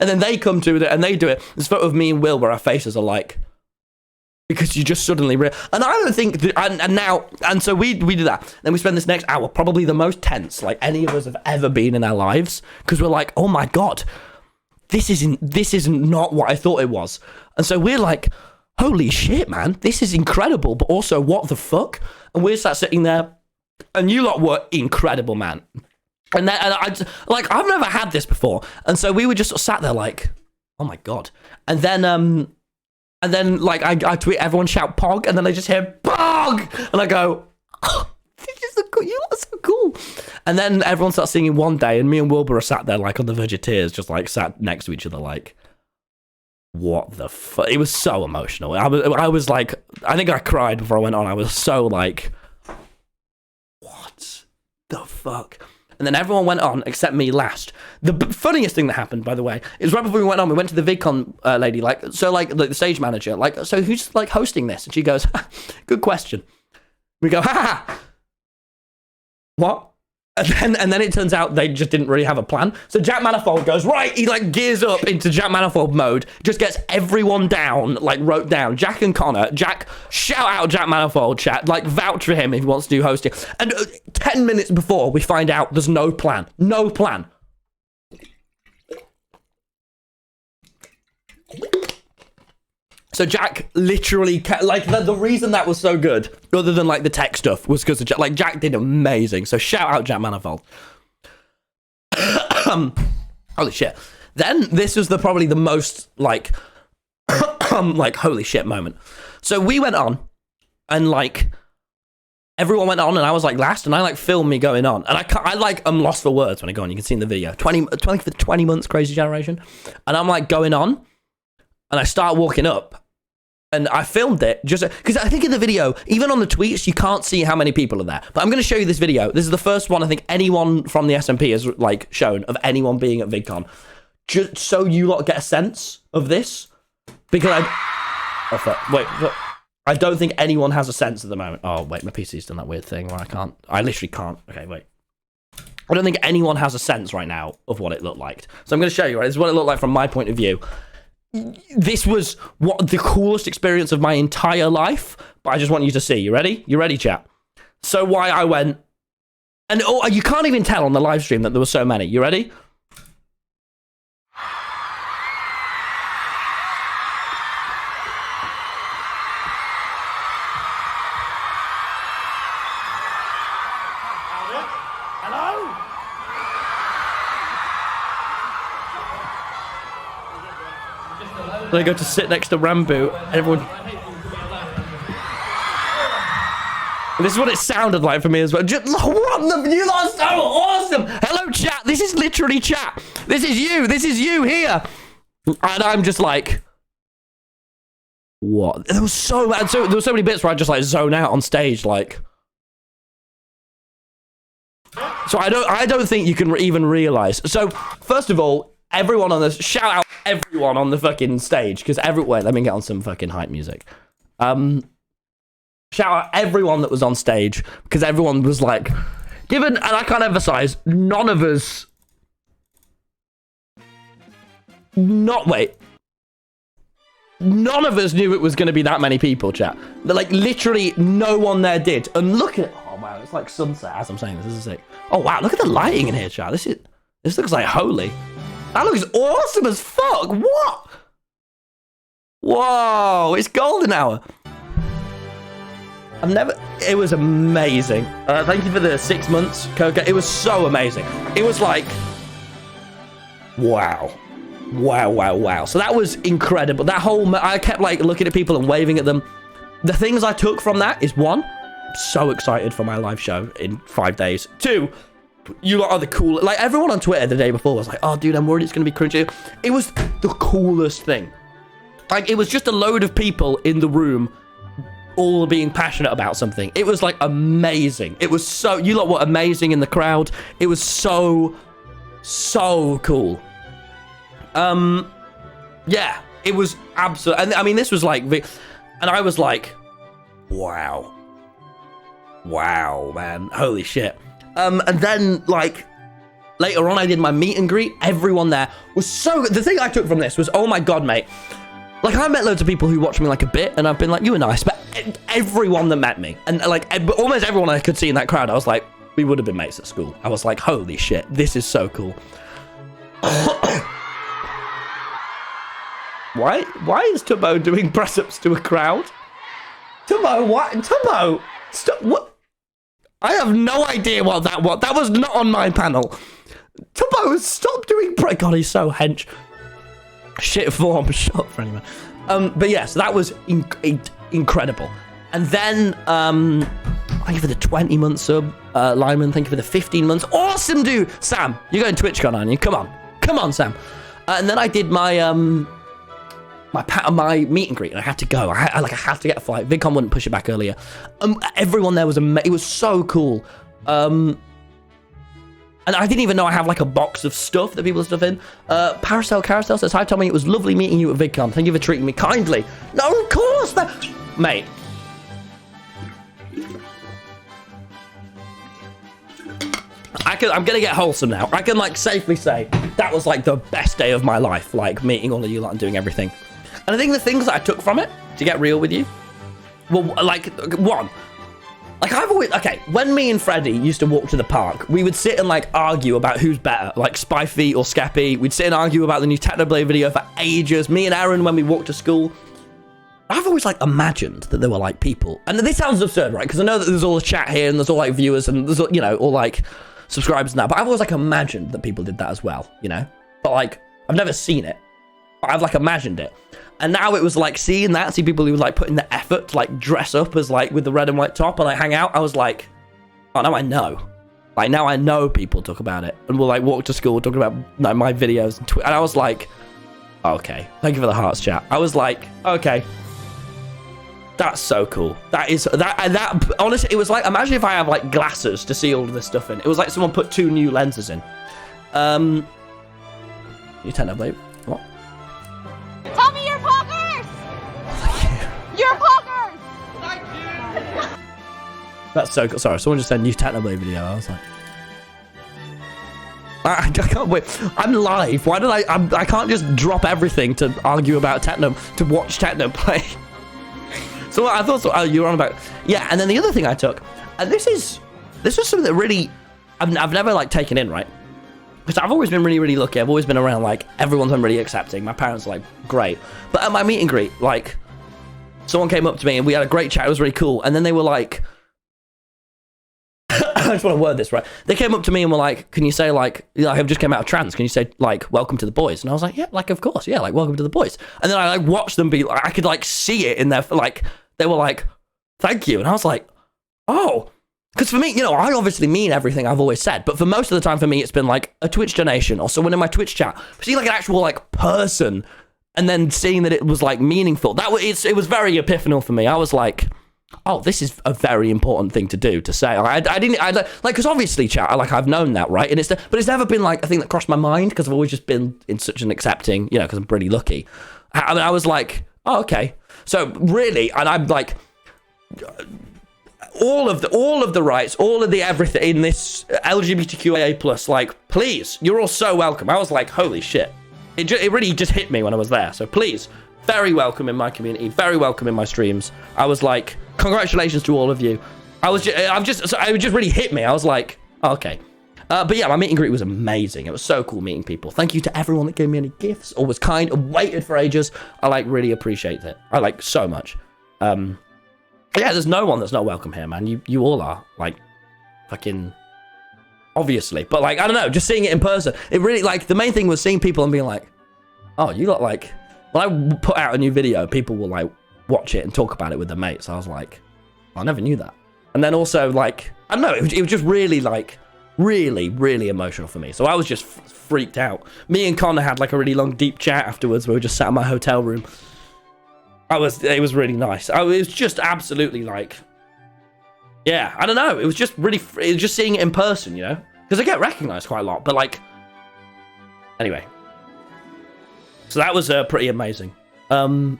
and then they come to it and they do it. There's a photo of me and Will where our faces are like, because you just suddenly and I don't think and so we do that. Then we spend this next hour probably the most tense like any of us have ever been in our lives because we're like, oh my god, this isn't not what I thought it was. And so we're like, holy shit, man, this is incredible, but also what the fuck? And we're sitting there, and you lot were incredible, man. And I've never had this before, and so we were just sat there like, oh my god. And then like I tweet, everyone shout Pog, and then I just hear Pog, and I go, oh, this is so cool. You lot are so cool. And then everyone starts singing One Day, and me and Wilbur are sat there like on the verge of tears, just like sat next to each other like, what the fuck? It was so emotional. I was like, I think I cried before I went on. I was so like, what the fuck? And then everyone went on except me last. The funniest thing that happened, by the way, is right before we went on, we went to the VidCon lady, like the stage manager, like, so who's like hosting this? And she goes, good question. We go, ha ha. What? And then it turns out they just didn't really have a plan. So Jack Manifold goes, right, he like gears up into Jack Manifold mode, just gets everyone down, like wrote down, Jack and Connor. Jack, shout out Jack Manifold, chat, like vouch for him if he wants to do hosting. And 10 minutes before we find out there's no plan. No plan. So Jack literally, like, the reason that was so good, other than, like, the tech stuff, was because Jack, Jack did amazing. So shout out Jack Manifold. Holy shit. Then, this was probably the most, like, like, holy shit moment. So we went on, and, like, everyone went on, and I was, like, last, and I, like, filmed me going on. And I'm lost for words when I go on. You can see in the video. 20 months, Crazy Generation. And I'm, like, going on, and I start walking up. And I filmed it just because I think in the video, even on the tweets, you can't see how many people are there. But I'm going to show you this video. This is the first one I think anyone from the SMP has like shown of anyone being at VidCon. Just so you lot get a sense of this. Because I don't think anyone has a sense at the moment. Oh, wait, my PC's done that weird thing where I literally can't. Okay, wait. I don't think anyone has a sense right now of what it looked like. So I'm going to show you, right? This is what it looked like from my point of view. This was the coolest experience of my entire life, but I just want you to see. You ready? You ready, chat? So why I went, and you can't even tell on the live stream that there were so many. You ready? Then I go to sit next to Rambo, and everyone... This is what it sounded like for me as well. Just, what the... You lot are so awesome! Hello, chat. This is literally chat. This is you. This is you here. And I'm just like... What? There was so many bits where I just like zone out on stage, like... So I don't think you can even realize. So first of all, everyone on this, shout out everyone on the fucking stage, because wait, let me get on some fucking hype music. Shout out everyone that was on stage, because everyone was like, and I can't emphasize, none of us. None of us knew it was going to be that many people, chat. Like, literally, no one there did. And look at... Oh, wow, it's like sunset as I'm saying this. This is sick. Oh, wow, look at the lighting in here, chat. This looks like holy. That looks awesome as fuck. What? Whoa, it's golden hour. It was amazing. Thank you for the 6 months, Coca. It was so amazing. It was like... Wow. Wow. So that was incredible. That whole... I kept like looking at people and waving at them. The things I took from that is, one, I'm so excited for my live show in 5 days. 2, you lot are the cool... Like, everyone on Twitter the day before was like, oh, dude, I'm worried it's going to be cringy. It was the coolest thing. Like, it was just a load of people in the room all being passionate about something. It was, like, amazing. It was so... You lot were amazing in the crowd. It was so cool. Yeah, it was absolute. And I mean, this was like... And I was like, wow, man, holy shit. And then like later on I did my meet and greet. Everyone there was so good. The thing I took from this was, oh my god, mate, like I met loads of people who watched me like a bit and I've been like, you were nice, but everyone that met me and like almost everyone I could see in that crowd, I was like, we would have been mates at school. I was like, holy shit, this is so cool. Why is Tubbo doing press-ups to a crowd? Tubbo, what? Tubbo, stop, what? I have no idea what that was. That was not on my panel. Tubbo, stop doing God, he's so hench. Shit form, shut up for anyone. But yes, that was incredible. And then, thank you for the 20-month sub, Lyman. Thank you for the 15 months. Awesome, dude. Sam, you're going TwitchCon, aren't you? Come on, Sam. And then I did my my meet and greet, and I had to go. I had to get a flight. VidCon wouldn't push it back earlier. Everyone there was it was so cool. And I didn't even know I have like a box of stuff that people stuff in. Paracel Carousel says, hi Tommy, it was lovely meeting you at VidCon. Thank you for treating me kindly. No, of course, mate. I'm gonna get wholesome now. I can like safely say that was like the best day of my life, like meeting all of you lot and doing everything. And I think the things that I took from it, to get real with you, well, like, one, like I've always, okay, when me and Freddie used to walk to the park, we would sit and like argue about who's better, like Spyfeet or Skeppy. We'd sit and argue about the new Technoblade video for ages. Me and Aaron, when we walked to school, I've always like imagined that there were like people, and this sounds absurd, right? Because I know that there's all the chat here and there's all like viewers and there's, you know, all like subscribers and that, but I've always like imagined that people did that as well, you know? But like, I've never seen it, but I've like imagined it. And now it was like seeing people who like put in the effort to like dress up as like with the red and white top and like hang out. I was like, oh, now I know. Like now I know people talk about it and we'll like walk to school talking about like my videos and I was like, okay, thank you for the hearts, chat. I was like, okay, that's so cool. That honestly, it was like, imagine if I have like glasses to see all of this stuff in. It was like someone put 2 new lenses in. You Technoblade. What? Tommy, you're poggers! You're poggers! Thank you! That's so cool. Sorry, someone just said new Technoblade video. I was like, I can't wait. I'm live. Why did I can't just drop everything to argue about to watch Techno play. So I thought so, you were on about, yeah. And then the other thing I took, and this was something that really I've never like taken in, right? Because I've always been really lucky. I've always been around like everyone's been really accepting. My parents are like great, but at my meet and greet, like someone came up to me and we had a great chat. It was really cool. And then they were like, I just want to word this right. They came up to me and were like, can you say like, I've just came out of trans. Can you say like, welcome to the boys? And I was like, yeah, like, of course. Yeah. Like, welcome to the boys. And then I like watched them be like, I could like see it in their, like, they were like, thank you. And I was like, oh, because for me, you know, I obviously mean everything I've always said, but for most of the time for me, it's been like a Twitch donation or someone in my Twitch chat. See like an actual like person and then seeing that it was like meaningful. It was very epiphanal for me. I was like, oh, this is a very important thing to do, to say. I didn't like, because obviously chat, like I've known that, right? And but it's never been like a thing that crossed my mind because I've always just been in such an accepting, you know, because I'm pretty lucky. I mean, I was like, oh, okay. So really, and I'm like, all of the rights, all of the everything in this LGBTQIA plus, like, please, you're all so welcome. I was like, holy shit. It really just hit me when I was there. So please, very welcome in my community, very welcome in my streams. I was like, congratulations to all of you. It just really hit me. I was like, oh, okay. But yeah, my meet and greet was amazing. It was so cool meeting people. Thank you to everyone that gave me any gifts or was kind and waited for ages. I like really appreciate it. I like so much. Yeah, there's no one that's not welcome here, man. You all are, like, fucking, obviously. But, like, I don't know, just seeing it in person, it really, like, the main thing was seeing people and being like, oh, you got, like, when I put out a new video, people will, like, watch it and talk about it with their mates. I was like, I never knew that. And then also, like, I don't know, it was just really, like, really, really emotional for me. So I was just freaked out. Me and Connor had, like, a really long, deep chat afterwards where we just sat in my hotel room. It was really nice. It was just absolutely like, yeah, I don't know. It was just really, it was just seeing it in person, you know? Because I get recognized quite a lot, but like, anyway. So that was pretty amazing. And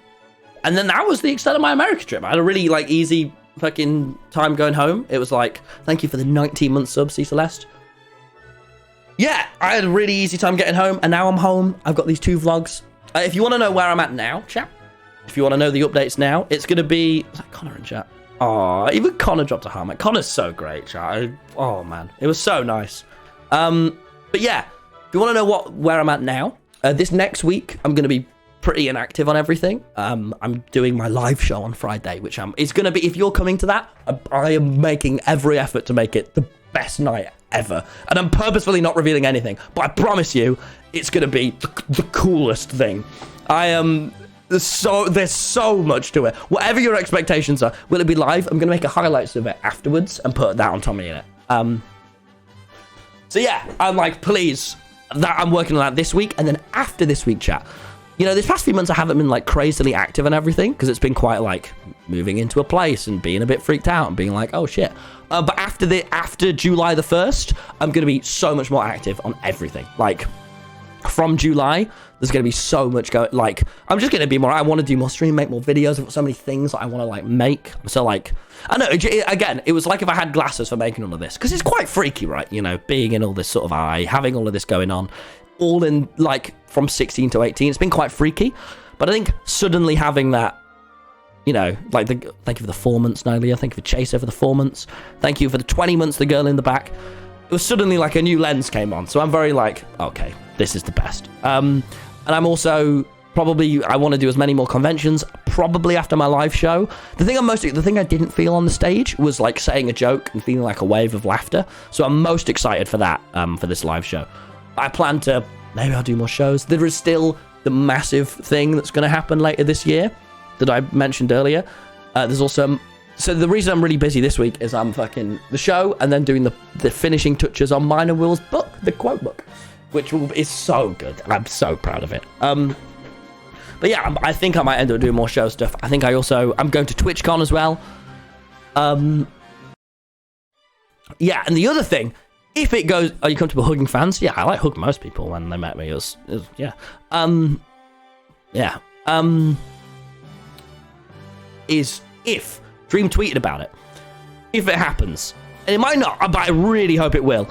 then that was the extent of my America trip. I had a really like easy fucking time going home. It was like, thank you for the 19-month sub, C Celeste. Yeah, I had a really easy time getting home, and now I'm home. I've got these 2 vlogs. If you want to know where I'm at now, chat. If you want to know the updates now, it's going to be... Is that Connor in chat? Oh, even Connor dropped a heart, mate. Connor's so great, chat. Oh, man. It was so nice. But yeah, if you want to know where I'm at now, this next week, I'm going to be pretty inactive on everything. I'm doing my live show on Friday, which it's going to be... If you're coming to that, I am making every effort to make it the best night ever. And I'm purposefully not revealing anything. But I promise you, it's going to be the coolest thing. There's so much to it. Whatever your expectations are, will it be live? I'm gonna make a highlights of it afterwards and put that on Tommyinnit. So yeah, I'm like, please, that I'm working on that this week, and then after this week, chat. You know, these past few months I haven't been like crazily active and everything because it's been quite like moving into a place and being a bit freaked out and being like, oh shit. But after July the 1st, I'm gonna be so much more active on everything. Like, from July, there's going to be so much going, like, I'm just going to be more, I want to do more stream, make more videos. I've got so many things that I want to, like, make. So, like, I know, again, it was like if I had glasses for making all of this, because it's quite freaky, right? You know, being in all this sort of eye, having all of this going on, all in, like, from 16 to 18, it's been quite freaky. But I think suddenly having that, you know, like, thank you for the 4 months, Nylia. Thank you for Chaser for the 4 months. Thank you for the 20 months, the girl in the back. It was suddenly like a new lens came on. So I'm very like, okay, this is the best. And I'm also probably, I want to do as many more conventions, probably after my live show. The thing I didn't feel on the stage was like saying a joke and feeling like a wave of laughter. So I'm most excited for that, for this live show. I plan to, maybe I'll do more shows. There is still the massive thing that's going to happen later this year that I mentioned earlier. There's also, so the reason I'm really busy this week is I'm fucking the show and then doing the finishing touches on mine and Will's book, the quote book, which is so good. I'm so proud of it. But yeah, I think I might end up doing more show stuff. I think I'm going to TwitchCon as well. Yeah, and the other thing, if it goes, are you comfortable hugging fans? Yeah, I like hug most people when they met me. It was yeah. Is if Dream tweeted about it, if it happens, and it might not, but I really hope it will.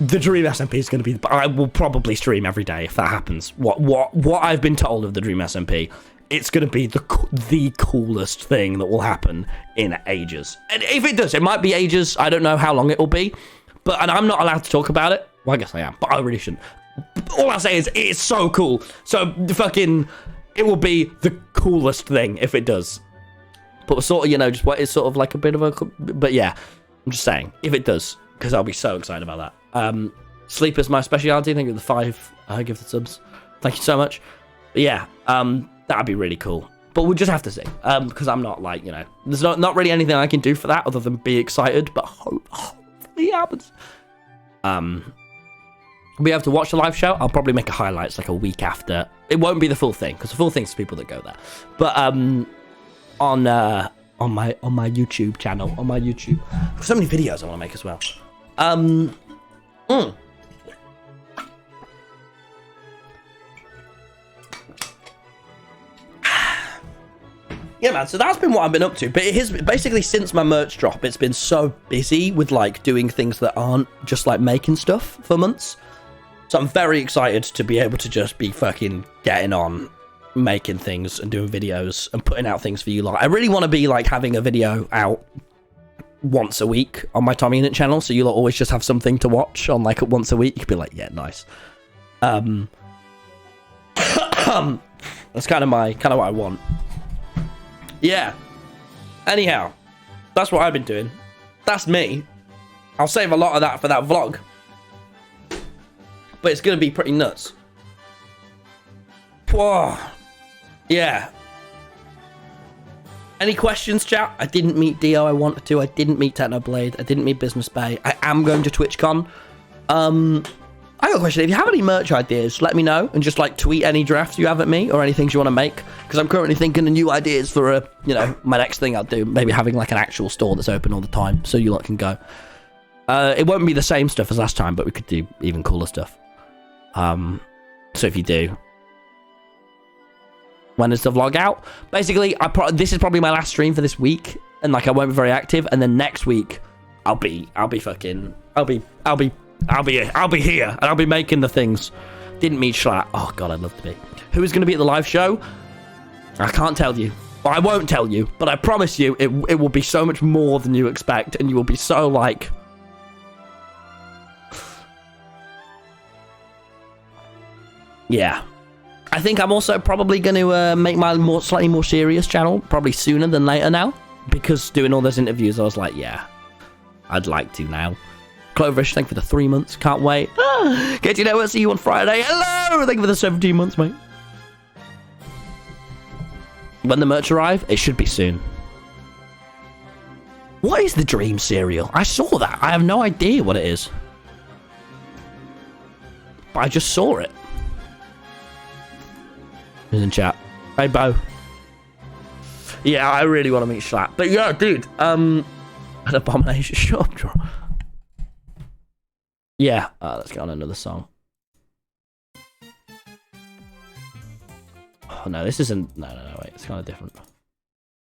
The Dream SMP is going to be. I will probably stream every day if that happens. What I've been told of the Dream SMP, it's going to be the coolest thing that will happen in ages. And if it does, it might be ages. I don't know how long it will be, and I'm not allowed to talk about it. Well, I guess I am, but I really shouldn't. All I'll say is it's so cool. So it will be the coolest thing if it does. But sort of, you know, just what is sort of like a bit of a. But yeah, I'm just saying, if it does, because I'll be so excited about that. Sleep is my speciality. Thank you for the 5 give the subs. Thank you so much. But yeah, that'd be really cool. But we'll just have to see, because I'm not like, you know, there's not really anything I can do for that other than be excited, but hopefully it happens. We have to watch the live show. I'll probably make a highlights like a week after. It won't be the full thing, because the full thing's for people that go there. But on my YouTube channel, on my YouTube, so many videos I want to make as well. Yeah, man, so that's been what I've been up to. But it has basically, since my merch drop, it's been so busy with like doing things that aren't just like making stuff for months. So I'm very excited to be able to just be fucking getting on making things and doing videos and putting out things for you lot. I really want to be like having a video out once a week on my Tommyinnit channel, so you'll always just have something to watch on like once a week. You could be like, yeah, nice. That's kind of what I want. Yeah. Anyhow, that's what I've been doing. That's me. I'll save a lot of that for that vlog. But it's going to be pretty nuts. Whoa. Yeah. Any questions, chat? I didn't meet Dio. I wanted to. I didn't meet Technoblade. I didn't meet Business Bay. I am going to TwitchCon. I got a question. If you have any merch ideas, let me know, and just like tweet any drafts you have at me or any things you want to make, because I'm currently thinking of new ideas for my next thing I'll do. Maybe having like an actual store that's open all the time, so you lot can go. It won't be the same stuff as last time, but we could do even cooler stuff. So if you do, when is the vlog out? Basically, this is probably my last stream for this week, and like I won't be very active. And then next week, I'll be here, and I'll be making the things. Didn't meet Schlatt. Oh god, I'd love to be. Who is going to be at the live show? I can't tell you. Or I won't tell you, but I promise you, it will be so much more than you expect, and you will be so like... Yeah. I think I'm also probably going to make my slightly more serious channel, probably sooner than later now, because doing all those interviews, I was like, yeah, I'd like to now. Cloverish, thank you for the 3 months. Can't wait. Get you know, I'll see you on Friday. Hello! Thank you for the 17 months, mate. When the merch arrive, it should be soon. What is the dream cereal? I saw that. I have no idea what it is. But I just saw it. Who's in chat? Hey, Bo. Yeah, I really want to meet Schlatt. But yeah, dude. An abomination shop draw. Yeah, let's get on another song. Oh no, this isn't. No, wait, it's kind of different.